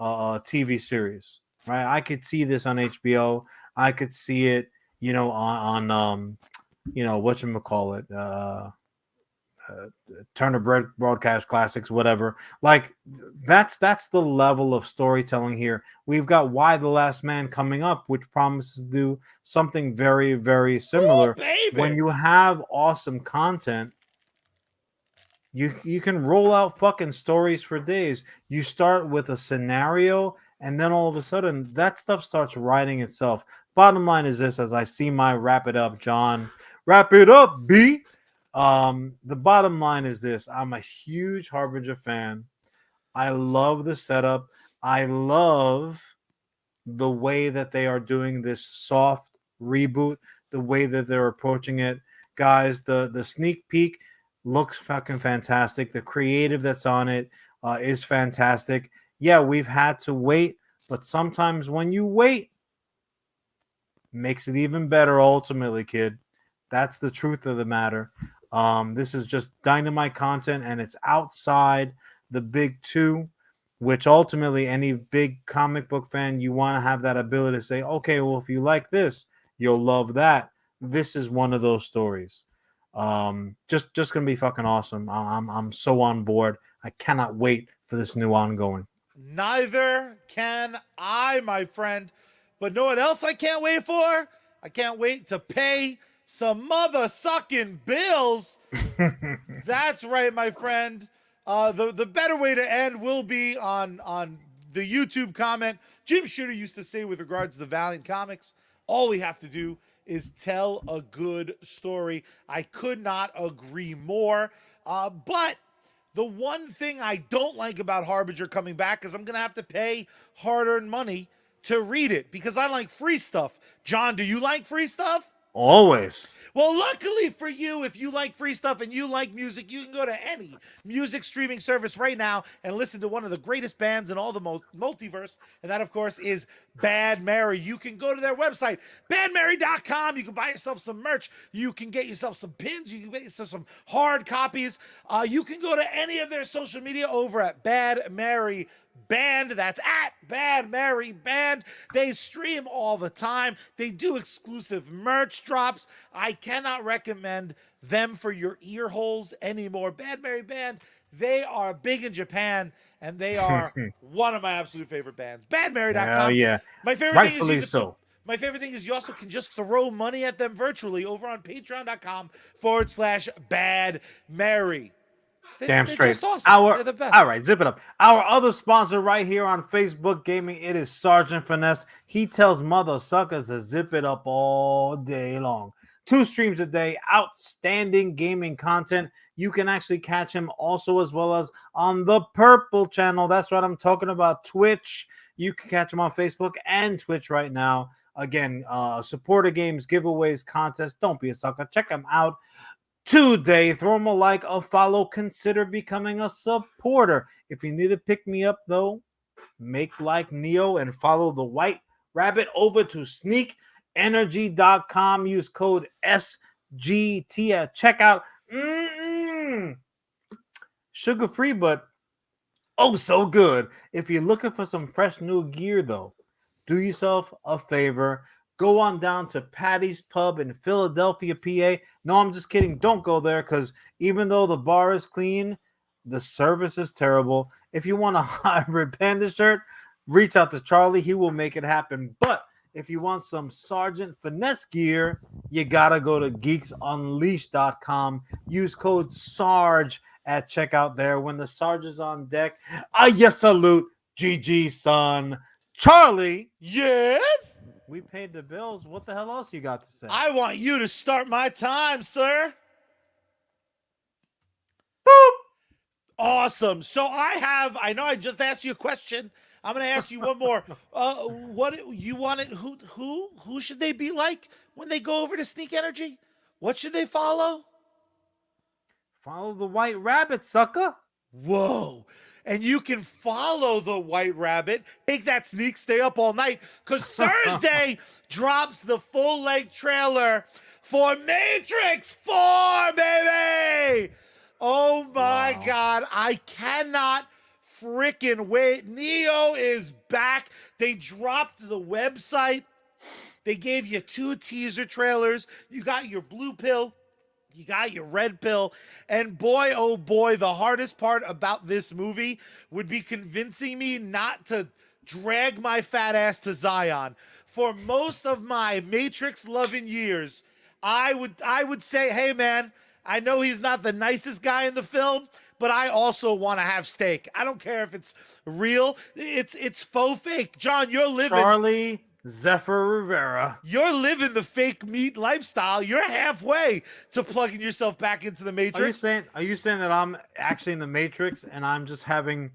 TV series, right? I could see this on HBO. I could see it, on whatchamacallit, Turner Broadcast Classics, whatever. Like that's the level of storytelling here. We've got Why the Last Man coming up, which promises to do something very, very Ooh, similar. When baby. you have awesome content, you can roll out fucking stories for days. You start with a scenario, and then all of a sudden that stuff starts writing itself. Bottom line is this: as I see my wrap it up, John, wrap it up, B. The bottom line is this: I'm a huge Harbinger fan. I love the setup. I love the way that they are doing this soft reboot, the way that they're approaching it. Guys, the sneak peek looks fucking fantastic. The creative that's on it is fantastic. Yeah, we've had to wait, but sometimes when you wait, makes it even better ultimately, kid. That's the truth of the matter. This is just dynamite content, and it's outside the big two, which ultimately any big comic book fan, you want to have that ability to say, okay, well, if you like this, you'll love that. This is one of those stories. Just gonna be fucking awesome. I'm so on board. I cannot wait for this new ongoing. Neither can I, my friend. But know what else I can't wait for? I can't wait to pay some mother sucking bills. That's right, my friend. The better way to end will be on the YouTube comment. Jim Shooter used to say with regards to Valiant Comics, all we have to do is tell a good story. I could not agree more. But the one thing I don't like about Harbinger coming back is I'm going to have to pay hard-earned money to read it because I like free stuff. John, do you like free stuff? Always. Well, luckily for you, if you like free stuff and you like music, you can go to any music streaming service right now and listen to one of the greatest bands in all the multiverse. And that, of course, is Bad Mary. You can go to their website, badmary.com. You can buy yourself some merch. You can get yourself some pins. You can get yourself some hard copies. You can go to any of their social media over at Bad Mary Band. That's at Bad Mary Band. They stream all the time. They do exclusive merch drops. I cannot recommend them for your ear holes anymore. Bad Mary Band, they are big in Japan and they are one of my absolute favorite bands. Hell Badmary.com. yeah. My favorite thing is you Rightfully could so. my favorite thing is you also can just throw money at them virtually over on patreon.com/Bad Mary. Damn They're straight. just awesome. Our They're the all best. right, zip it up. Our other sponsor right here on Facebook Gaming, it is Sergeant Finesse. He tells mother suckers to zip it up all day long. 2 streams a day, outstanding gaming content. You can actually catch him also as well as on the Purple channel. That's right, I'm talking about Twitch. You can catch him on Facebook and Twitch right now. Again, supporter games, giveaways, contests. Don't be a sucker. Check him out today. Throw them a like, a follow, consider becoming a supporter. If you need to pick me up, though, make like Neo and follow the White Rabbit over to sneakenergy.com. Use code SGT at checkout. Sugar free, but oh so good. If you're looking for some fresh new gear, though, do yourself a favor. Go on down to Patty's Pub in Philadelphia, PA. No, I'm just kidding. Don't go there because even though the bar is clean, the service is terrible. If you want a hybrid panda shirt, reach out to Charlie. He will make it happen. But if you want some Sergeant Finesse gear, you got to go to geeksunleashed.com. Use code SARGE at checkout there. When the Sarge is on deck, I salute GG, son. Charlie, Yes? we paid the bills. What the hell else you got to say? I want you to start my time, sir. Boop. Awesome. So I know I just asked you a question. I'm going to ask you one more. What you wanted? Who should they be like when they go over to Sneak Energy? What should they follow? Follow the White Rabbit, sucker. Whoa. And you can follow the White Rabbit. Take that sneak, stay up all night. Because Thursday drops the full length trailer for Matrix 4, baby. Oh my Wow. God. I cannot freaking wait. Neo is back. They dropped the website They gave you 2 teaser trailers. You got your blue pill. You got your red pill. And boy, oh boy, the hardest part about this movie would be convincing me not to drag my fat ass to Zion. For most of my Matrix loving years, I would say, hey man, I know he's not the nicest guy in the film, but I also want to have steak. I don't care if it's real. It's faux fake. John, Charlie Zephyr Rivera. you're living the fake meat lifestyle. You're halfway to plugging yourself back into the Matrix. Are you saying that I'm actually in the Matrix and I'm just having,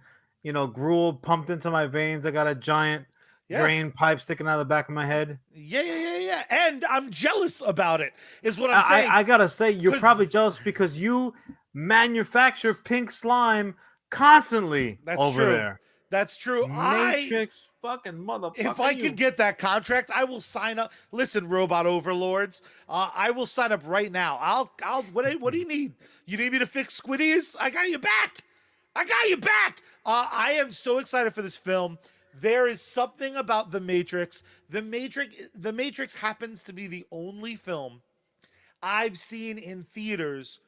gruel pumped into my veins? I got a giant Yeah. drain pipe sticking out of the back of my head. Yeah. And I'm jealous about it, is what I'm saying. I gotta say, you're 'Cause probably jealous because you manufacture pink slime constantly that's over true. there. That's true. Matrix fucking motherfucker. If I could get that contract, I will sign up. Listen, robot overlords, I will sign up right now. What do you need? You need me to fix squiddies? I got your back. I got your back. I am so excited for this film. There is something about The Matrix. The Matrix happens to be the only film I've seen in theaters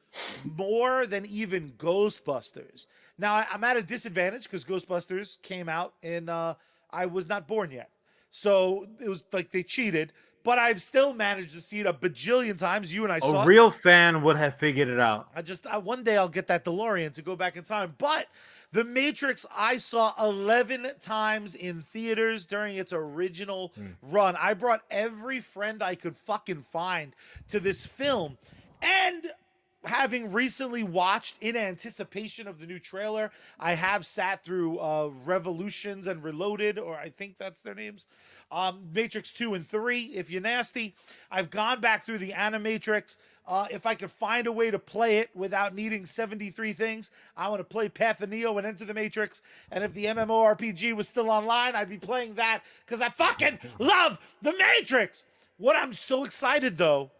more than even Ghostbusters. Now I'm at a disadvantage because Ghostbusters came out and I was not born yet, so it was like they cheated. But I've still managed to see it a bajillion times. You and I A saw it. real fan would have figured it out. One day I'll get that DeLorean to go back in time. But The Matrix I saw 11 times in theaters during its original run. I brought every friend I could fucking find to this film. And having recently watched in anticipation of the new trailer, I have sat through Revolutions and Reloaded, or I think that's their names. Matrix 2 and 3, if you're nasty. I've gone back through the Animatrix. If I could find a way to play it without needing 73 things, I want to play Path of Neo and Enter the Matrix. And if the MMORPG was still online, I'd be playing that because I fucking love the Matrix. What I'm so excited though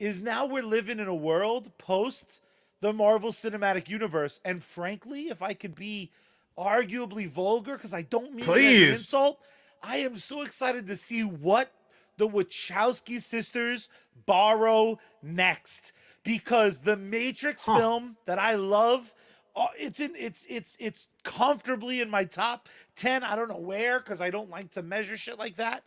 is now we're living in a world post the Marvel Cinematic Universe. And frankly, if I could be arguably vulgar, because I don't mean it as an Please. insult, I am so excited to see what the Wachowski sisters borrow next. Because the Matrix film that I love, it's comfortably in my top 10. I don't know where, because I don't like to measure shit like that.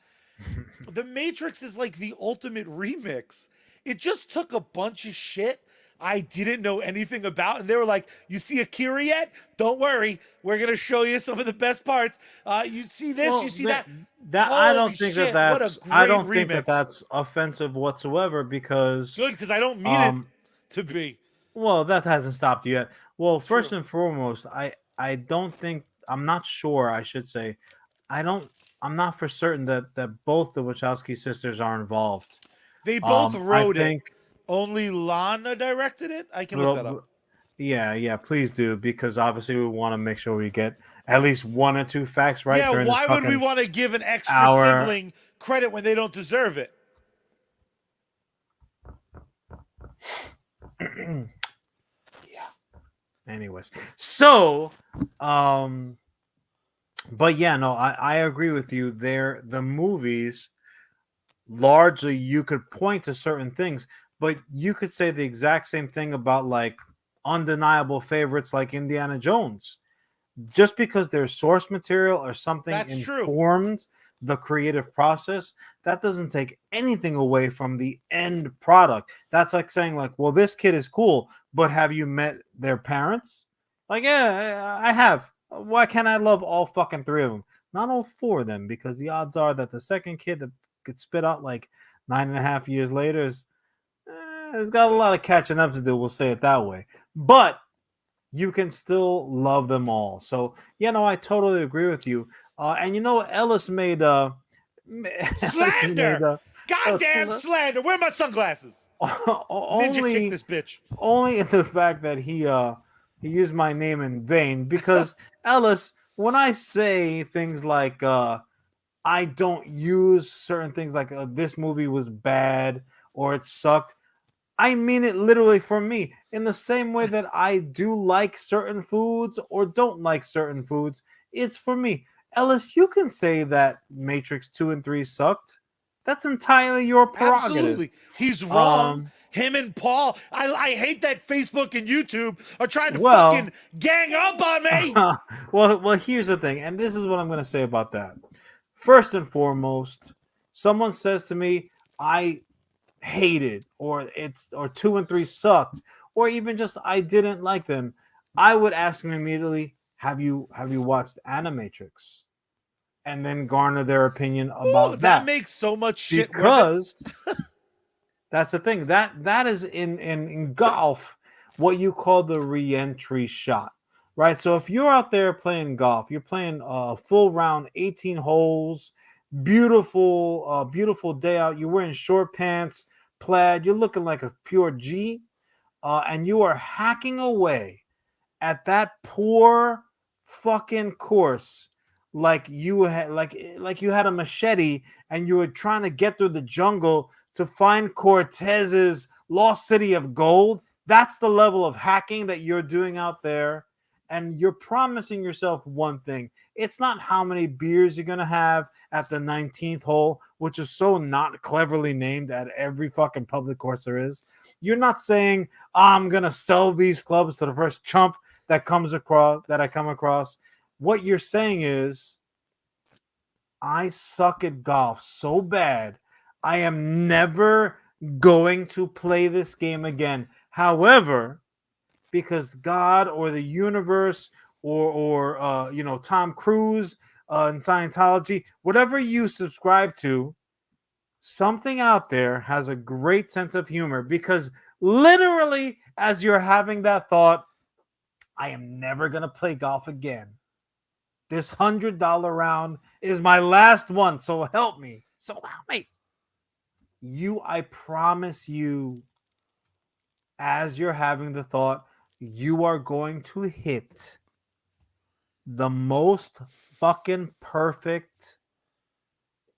The Matrix is like the ultimate remix. It just took a bunch of shit I didn't know anything about, and they were like, "You see Akira yet? Don't worry, we're gonna show you some of the best parts. You see this, Well, you see that." I Holy don't think shit, that what a that's I great don't think that remix. that's offensive whatsoever because Good, because I don't mean it um to be. well, that hasn't stopped you yet. Well, It's first true. and foremost, I don't think I'm not sure, I should say. I don't I'm not for certain that both the Wachowski sisters are involved. They both I wrote it. think Only Lana directed it. I can look that up. well, yeah, please do because obviously we want to make sure we get at least one or two facts right Yeah, during this why would we fucking want to give an extra hour. sibling credit when they don't deserve it? Anyways, so but yeah, no, I agree with you. There, the movies largely you could point to certain things, but you could say the exact same thing about like undeniable favorites like Indiana Jones. Just because there's source material or something That's true. informed the creative process, that doesn't take anything away from the end product. That's like saying like, well, this kid is cool, but have you met their parents? Like, yeah, I have. Why can't I love all fucking three of them? Not all four of them, because the odds are that the second kid that gets spit out like 9.5 years later has got a lot of catching up to do. We'll say it that way. But you can still love them all. So yeah, no, I totally agree with you. And Ellis made Ellis made Slander! Goddamn sl- slander! Where are my sunglasses? Ninja kick only this bitch. only in the fact that he used my name in vain because Ellis, when I say things like I don't use certain things like this movie was bad or it sucked, I mean it literally for me. In the same way that I do like certain foods or don't like certain foods, it's for me. Ellis, you can say that Matrix 2 and 3 sucked. That's entirely your prerogative. Absolutely. He's wrong. Um, Him and Paul. I hate that Facebook and YouTube are trying to fucking well, gang up on me. well, here's the thing, and this is what I'm going to say about that. First and foremost, someone says to me, "I hated," or 2 and 3 sucked, or even just I didn't like them. I would ask them immediately, "Have you watched Animatrix?" And then garner their opinion Ooh, about that that, makes so much shit worth it. because that's the thing. That is in golf what you call the re-entry shot. Right? So if you're out there playing golf, you're playing a full round, 18 holes, beautiful day out. You're wearing short pants, plaid, you're looking like a pure G, and you are hacking away at that poor fucking course, like you had like you had a machete and you were trying to get through the jungle to find Cortez's lost city of gold. That's the level of hacking that you're doing out there, and you're promising yourself one thing. It's not how many beers you're going to have at the 19th hole, which is so not cleverly named at every fucking public course there is. You're not saying, I'm going to sell these clubs to the first chump that I come across. What you're saying is, I suck at golf so bad, I am never going to play this game again. However, because God or the universe or Tom Cruise in Scientology, whatever you subscribe to, something out there has a great sense of humor, because literally as you're having that thought, I am never going to play golf again. This $100 round is my last one. So help me. So help me. I promise you, as you're having the thought, you are going to hit the most fucking perfect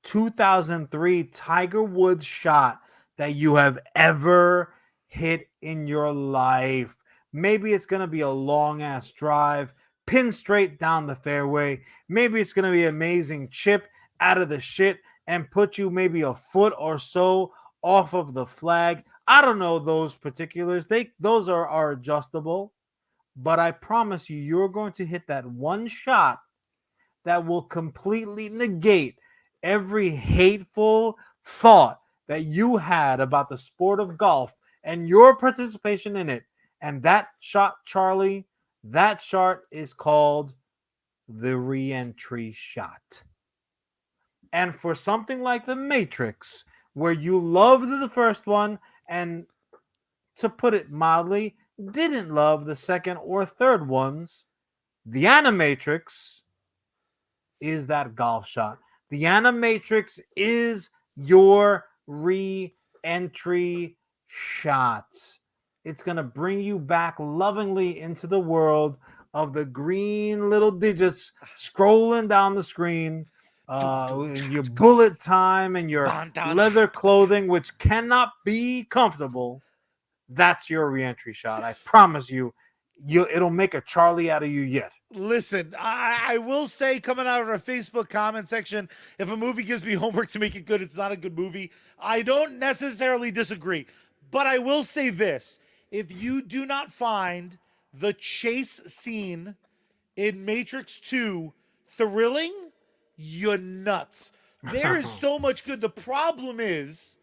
2003 Tiger Woods shot that you have ever hit in your life. Maybe it's going to be a long ass drive, pin straight down the fairway. Maybe it's going to be an amazing chip out of the shit and put you maybe a foot or so off of the flag. I don't know those particulars. Those are adjustable, but I promise you, you're going to hit that one shot that will completely negate every hateful thought that you had about the sport of golf and your participation in it. And that shot, Charlie, that shot is called the re-entry shot. And for something like the Matrix, where you loved the first one and, to put it mildly, didn't love the second or third ones, the Animatrix is that golf shot. The Animatrix is your re-entry shot. It's going to bring you back lovingly into the world of the green little digits scrolling down the screen, your bullet time and your leather clothing, which cannot be comfortable. That's your re-entry shot. I promise you, it'll make a Charlie out of you yet. Listen, I will say, coming out of our Facebook comment section, if a movie gives me homework to make it good, it's not a good movie. I don't necessarily disagree. But I will say this. If you do not find the chase scene in Matrix 2 thrilling, you're nuts. There is so much good. The problem is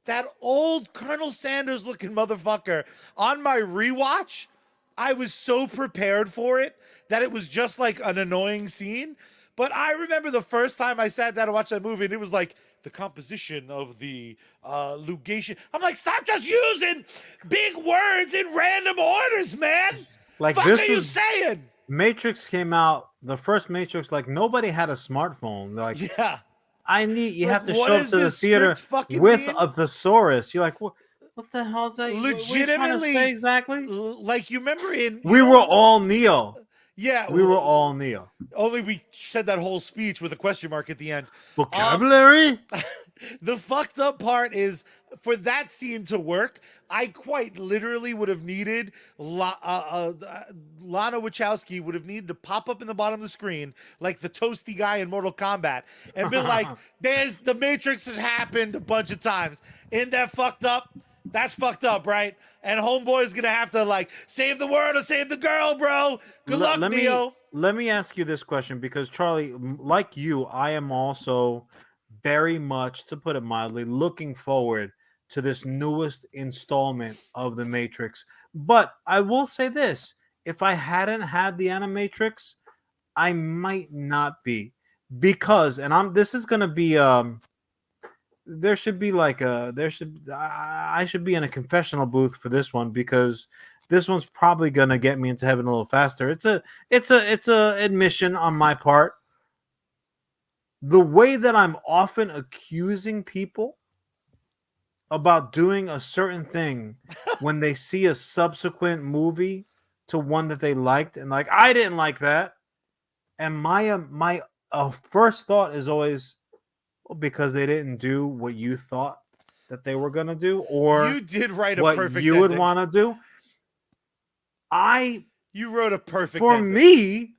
that old Colonel Sanders looking motherfucker on my rewatch, I was so prepared for it that it was just like an annoying scene. But I remember the first time I sat down to watch that movie, and it was like the composition of the Lugation. I'm like, stop just using big words in random orders, man. Like, Fuck this are you was saying? Matrix came out, the first Matrix, like nobody had a smartphone. Like, Yeah. you Like, have to what show up does to the this theater script fucking with mean? a thesaurus. You're like, what the hell is that? What are you trying to say Legitimately, exactly? like you remember in We were all Neo. yeah, We were all Neo. only we said that whole speech with a question mark at the end. Um, Vocabulary? The fucked up part is for that scene to work, I quite literally would have needed Lana Wachowski would have needed to pop up in the bottom of the screen like the toasty guy in Mortal Kombat and been like, "There's the Matrix has happened a bunch of times. Isn't that fucked up? That's fucked up, right?" And Homeboy's gonna have to like save the world or save the girl, bro. Good luck, let Neo. me ask you this question, because Charlie, like you, I am also very much, to put it mildly, looking forward to this newest installment of the Matrix. But I will say this: if I hadn't had the Animatrix, I might not be, because, and I'm this is gonna be there should be like a there should I should be in a confessional booth for this one, because this one's probably gonna get me into heaven a little faster. It's a admission on my part. The way that I'm often accusing people about doing a certain thing when they see a subsequent movie to one that they liked, and like, I didn't like that, and my first thought is always, well, because they didn't do what you thought that they were gonna do, You or did write a what perfect you would ending. want to do. I You wrote a perfect For ending. me,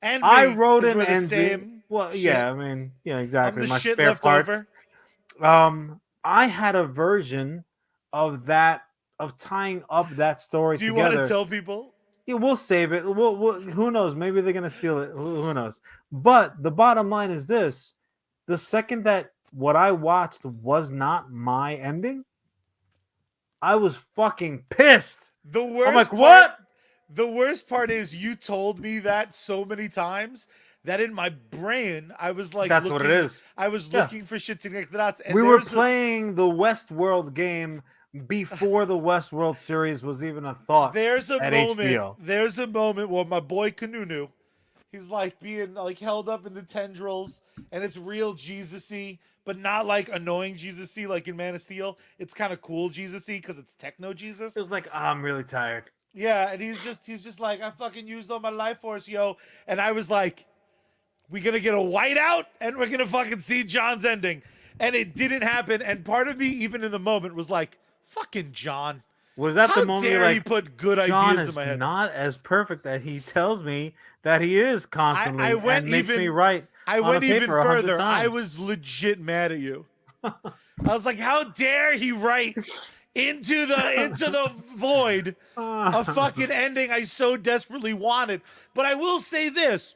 And I me, wrote 'cause an we're the ending. same Well, shit. yeah, I mean, yeah, I'm exactly. the My shit spare left parts. over. I had a version of that, of tying up that story Do you want to together. tell people? Yeah, we'll save it. Who knows? Maybe they're gonna steal it. Who knows? But the bottom line is this: the second that what I watched was not my ending, I was fucking pissed. The I'm like, worst part what? the worst part is you told me that so many times that in my brain I was like That's what it looking is. I was Yeah. looking for shit to connect the dots. And We were playing the Westworld game before the Westworld series was even a thought there's a at moment HBO. there's a moment where my boy Kanunu, he's like being like held up in the tendrils and it's real Jesus-y, but not like annoying Jesus-y like in Man of Steel. It's kind of cool Jesus-y because it's techno It Jesus. was like, I'm really tired. Yeah, and he's just like, I fucking used all my life force, yo. And I was like, we gonna get a whiteout and we're gonna fucking see John's ending. And it didn't happen. And part of me, even in the moment, was like, fucking John. Was that the How moment you're dare he like, put good John ideas in is my head? not as perfect that he tells me that he is I constantly, went and makes me even write I on a went even paper 100 further. I times? was legit mad at you. I was like, how dare he write into the void a fucking ending I so desperately wanted. But I will say this.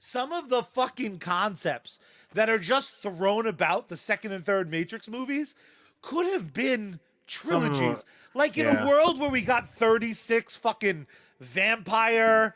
Some of the fucking concepts that are just thrown about the second and third Matrix movies could have been Some of them, trilogies. Like in a yeah, world where we got 36 fucking vampire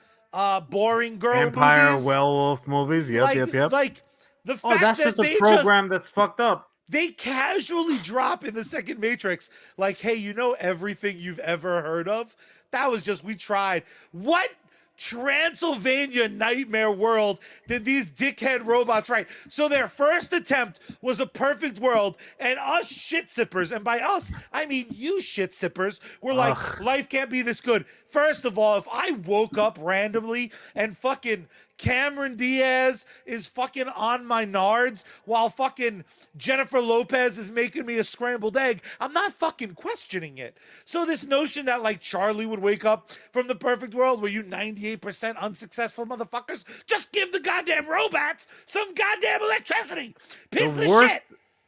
boring girl vampire movies, werewolf movies. Yep, like yep, yep. like the Oh, fact that's that just a program that's fucked up. they casually drop in the second Matrix, like, hey, you know everything you've ever heard of? That was just, we tried. What Transylvania nightmare world did these dickhead robots write? So their first attempt was a perfect world, and us shit sippers, and by us, I mean you shit sippers, were like, Ugh. life can't be this good. First of all, if I woke up randomly and fucking Cameron Diaz is fucking on my nards while fucking Jennifer Lopez is making me a scrambled egg, I'm not fucking questioning it. So this notion that like Charlie would wake up from the perfect world where you 98% unsuccessful motherfuckers, just give the goddamn robots some goddamn electricity. The Piece of worst, shit.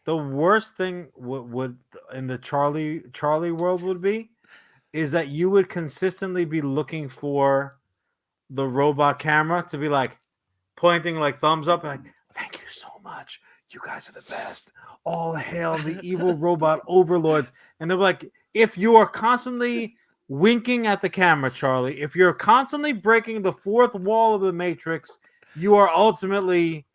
the worst thing would in the Charlie world would be, is that you would consistently be looking for the robot camera to be like pointing like thumbs up, like, thank you so much, you guys are the best, all hail the evil robot overlords. And they're like, if you are constantly winking at the camera, Charlie, if you're constantly breaking the fourth wall of the Matrix, you are ultimately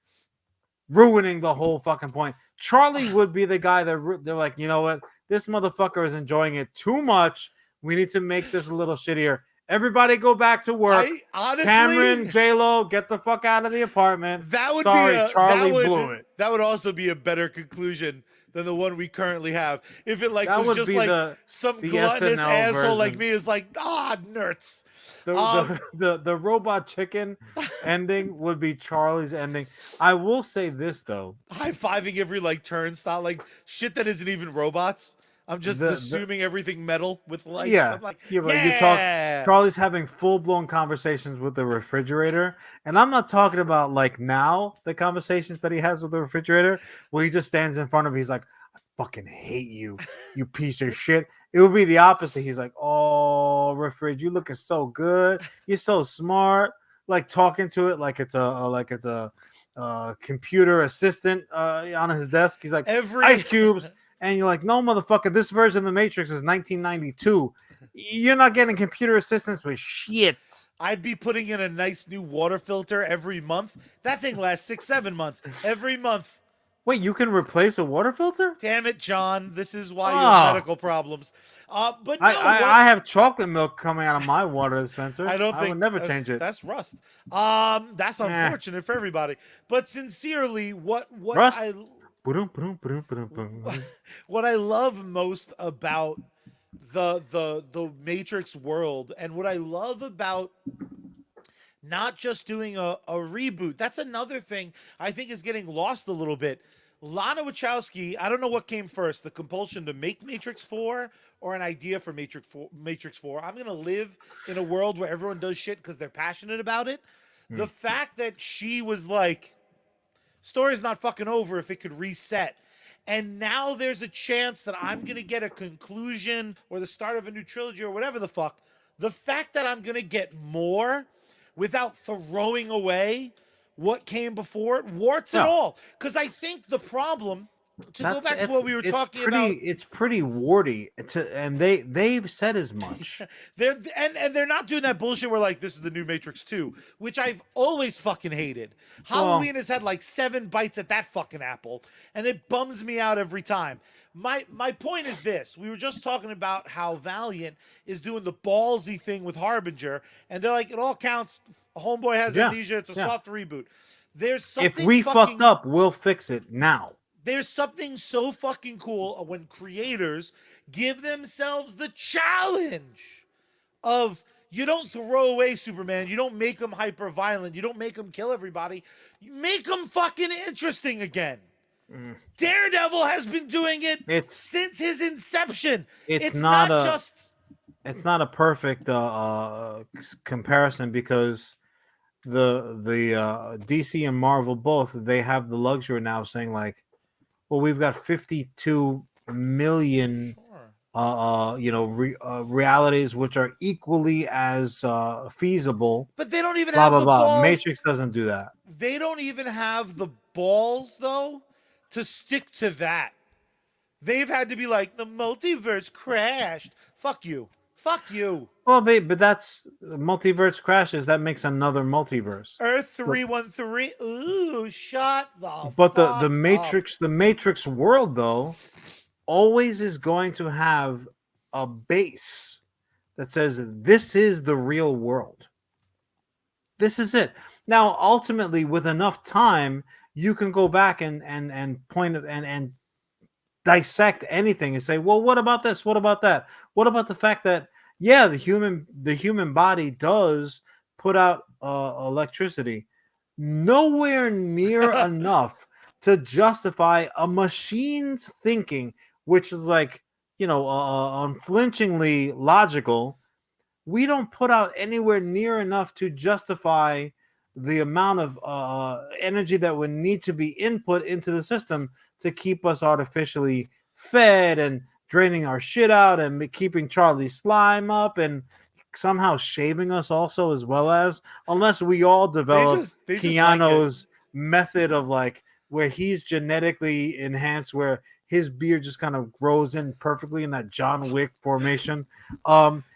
ruining the whole fucking point. Charlie would be the guy that they're like, you know what, this motherfucker is enjoying it too much, we need to make this a little shittier. Everybody go back to work. I honestly, Cameron, J-Lo, get the fuck out of the apartment. that would Sorry, be a Charlie blew it. that would also be a better conclusion than the one we currently have. If it like That was would just be like some the gluttonous SNL asshole like version. me is like, nerds. The Um, the robot chicken ending would be Charlie's ending. I will say this though. high fiving every like turnstile, like shit that isn't even robots. I'm just The assuming everything metal with lights. Yeah, I'm like, yeah, but you talk. yeah. Charlie's having full blown conversations with the refrigerator, and I'm not talking about like now the conversations that he has with the refrigerator, where he just stands in front of. He's like, "I fucking hate you, you piece of shit." It would be the opposite. He's like, "Oh, refrig, you looking so good. You're so smart." Like talking to it like it's a computer assistant on his desk. He's like, "Ice Every cubes." And you're like, no, motherfucker, this version of the Matrix is 1992. You're not getting computer assistance with shit. I'd be putting in a nice new water filter every month. That thing lasts 6, 7 months. Every month. Wait, you can replace a water filter? Damn it, John. This is why you have Oh, medical problems. But I, no, I, what I have chocolate milk coming out of my water I dispenser. don't I would think never change it. that's rust. That's Eh, unfortunate for everybody. But sincerely, what Rust. I Ba-dum, ba-dum, ba-dum, ba-dum, ba-dum. what I love most about the Matrix world, and what I love about not just doing a reboot. That's another thing I think is getting lost a little bit. Lana Wachowski, I don't know what came first, the compulsion to make Matrix 4 or an idea for Matrix 4. I'm going to live in a world where everyone does shit because they're passionate about it. Hmm. The fact that she was like, story's not fucking over if it could reset. And now there's a chance that I'm going to get a conclusion or the start of a new trilogy or whatever the fuck. The fact that I'm going to get more without throwing away what came before it, warts and Yeah, all. Because I think the problem, to go that's back to what we were talking about, it's pretty warty. And they've said as much. they're not doing that bullshit where like this is the new Matrix 2, which I've always fucking hated. Well, Halloween has had like 7 bites at that fucking apple, and it bums me out every time. My point is this. We were just talking about how Valiant is doing the ballsy thing with Harbinger, and they're like, it all counts. Homeboy has yeah, amnesia, it's a yeah. soft reboot. There's If something we fucked fucking up, we'll fix it now. there's something so fucking cool when creators give themselves the challenge of, you don't throw away Superman, you don't make him hyper violent, you don't make him kill everybody, you make him fucking interesting again. Mm. Daredevil has been doing it It's since his inception. it's It's not not a just it's not a perfect comparison because the DC and Marvel both, they have the luxury now of saying like, well, we've got 52 million sure. realities which are equally as feasible. But they don't even Blah have blah the blah. balls. Matrix doesn't do that. They don't even have the balls though to stick to that. They've had to be like, the multiverse crashed. Fuck you. Fuck you. Well, but that's multiverse crashes. That makes another multiverse. Earth But 313. Ooh, shut the but the fuck up. Matrix world though always is going to have a base that says this is the real world. This is it. Now, ultimately, with enough time, you can go back and point it and dissect anything and say, well, what about this? What about that? What about the fact that yeah, the human body does put out electricity, nowhere near enough to justify a machine's thinking, which is like unflinchingly logical. We don't put out anywhere near enough to justify the amount of energy that would need to be input into the system to keep us artificially fed and draining our shit out and keeping Charlie slime up and somehow shaving us also as well as unless we all develop They just like it. Keanu's method of like where he's genetically enhanced where his beard just kind of grows in perfectly in that John Wick formation.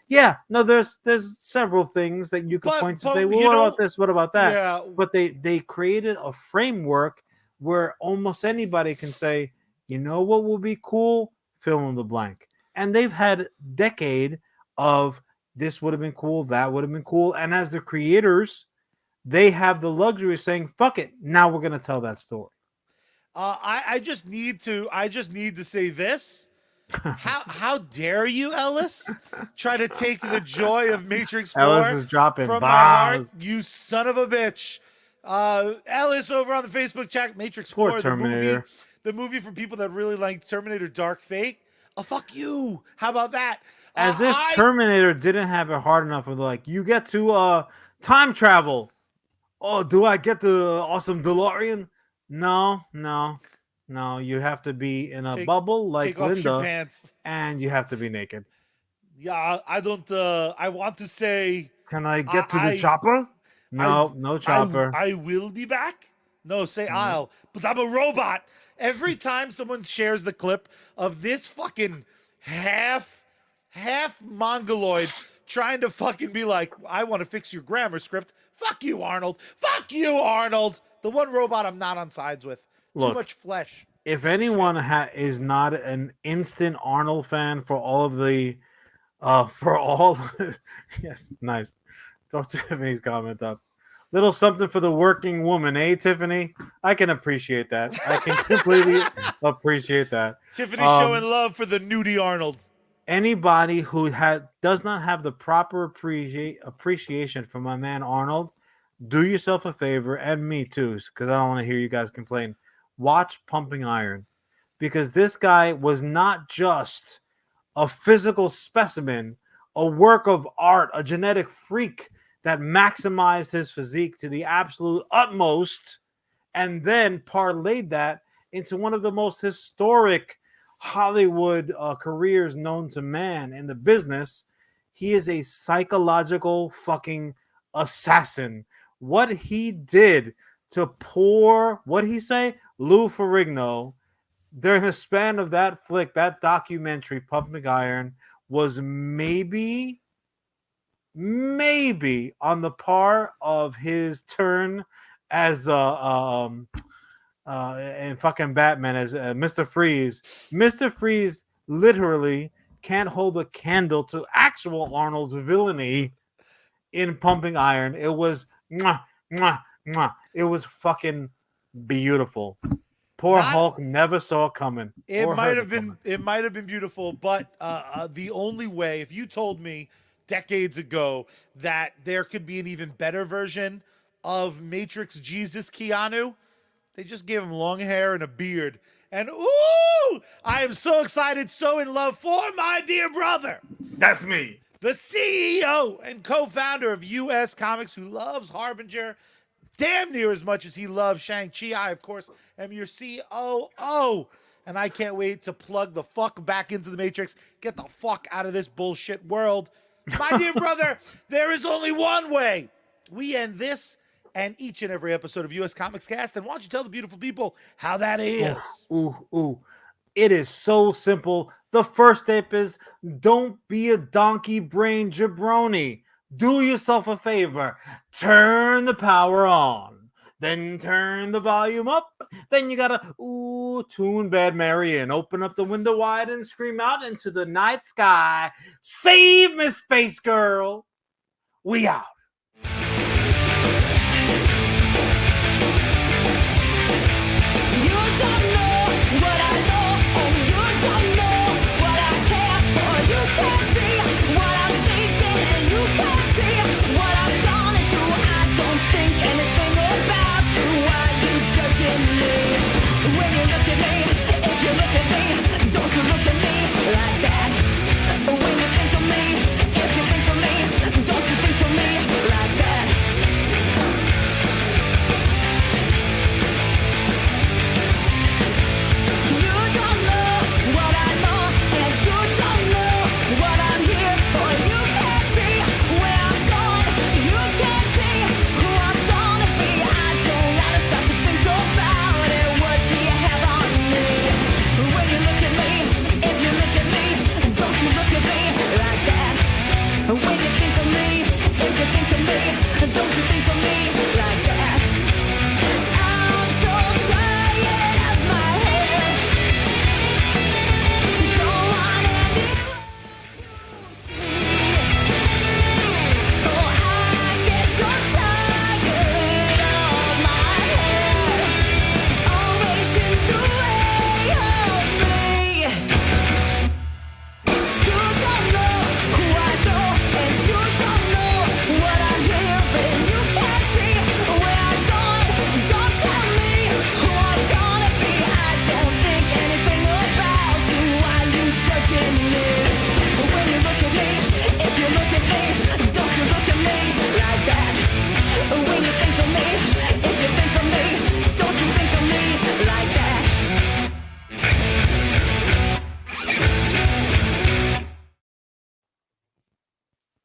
Yeah, no, there's several things that you could point to But say, well, you what about know, this? What about that? yeah. But they created a framework where almost anybody can say, you know what will be cool? Fill in the blank. And they've had decade of this would have been cool, that would have been cool. And as the creators, they have the luxury of saying, fuck it, now we're gonna tell that story. I just need to say this. How dare you, Ellis, try to take the joy of Matrix Ellis 4 is dropping from my heart, bombs. you son of a bitch. Ellis over on the Facebook chat, Matrix Poor 4, Terminator. the movie for people that really like Terminator Dark Fate. Oh, fuck you. How about that? As if I Terminator didn't have it hard enough with like you get to time travel. Oh, do I get the awesome DeLorean? No, no, no. You have to be in a take bubble like take off your Linda, pants. and you have to be naked. Yeah, I don't. I want to say, Can I get to the I, chopper? I, No, no chopper. I will be back. No, say No. I'll, but I'm a robot. Every time someone shares the clip of this fucking half, half mongoloid trying to fucking be like, I want to fix your grammar script. Fuck you, Arnold. Fuck you, Arnold. The one robot I'm not on sides with. Too Look, much flesh. if Piece of shit. anyone is not an instant Arnold fan for all of the for all yes, nice. Throw Tiffany's comment up. Little something for the working woman, eh, Tiffany? I can appreciate that. I can completely appreciate that. Tiffany showing Um, love for the nudie Arnold. Anybody who does not have the proper appreciation for my man Arnold, do yourself a favor, and me too, because I don't want to hear you guys complain. Watch Pumping Iron, because this guy was not just a physical specimen, a work of art, a genetic freak that maximized his physique to the absolute utmost, and then parlayed that into one of the most historic Hollywood careers known to man in the business. He is a psychological fucking assassin. What he did to poor, what he say, Lou Ferrigno during the span of that flick, that documentary, Pumping Iron, was maybe on the par of his turn as and fucking Batman as Mr. Freeze. Mr. Freeze literally can't hold a candle to actual Arnold's villainy in Pumping Iron. It was mwah, mwah, mwah. It was fucking beautiful. Poor Not Hulk never saw it coming. It Or might heard have it been coming. it might have been beautiful, but the only way, if you told me decades ago that there could be an even better version of Matrix Jesus Keanu, they just gave him long hair and a beard. And ooh, I am so excited, so in love for my dear brother, That's me. the CEO and co-founder of US Comics, who loves Harbinger damn near as much as he loves Shang-Chi. I, of course, am your COO. And I can't wait to plug the fuck back into the Matrix. Get the fuck out of this bullshit world. My dear brother, there is only one way we end this and each and every episode of US Comics Cast. And why don't you tell the beautiful people how that is? Ooh. It is so simple. The first step is don't be a donkey brain jabroni. Do yourself a favor. Turn the power on. Then turn the volume up. Then you gotta tune Bad Mary in. Open up the window wide and scream out into the night sky. Save me, space girl. We out.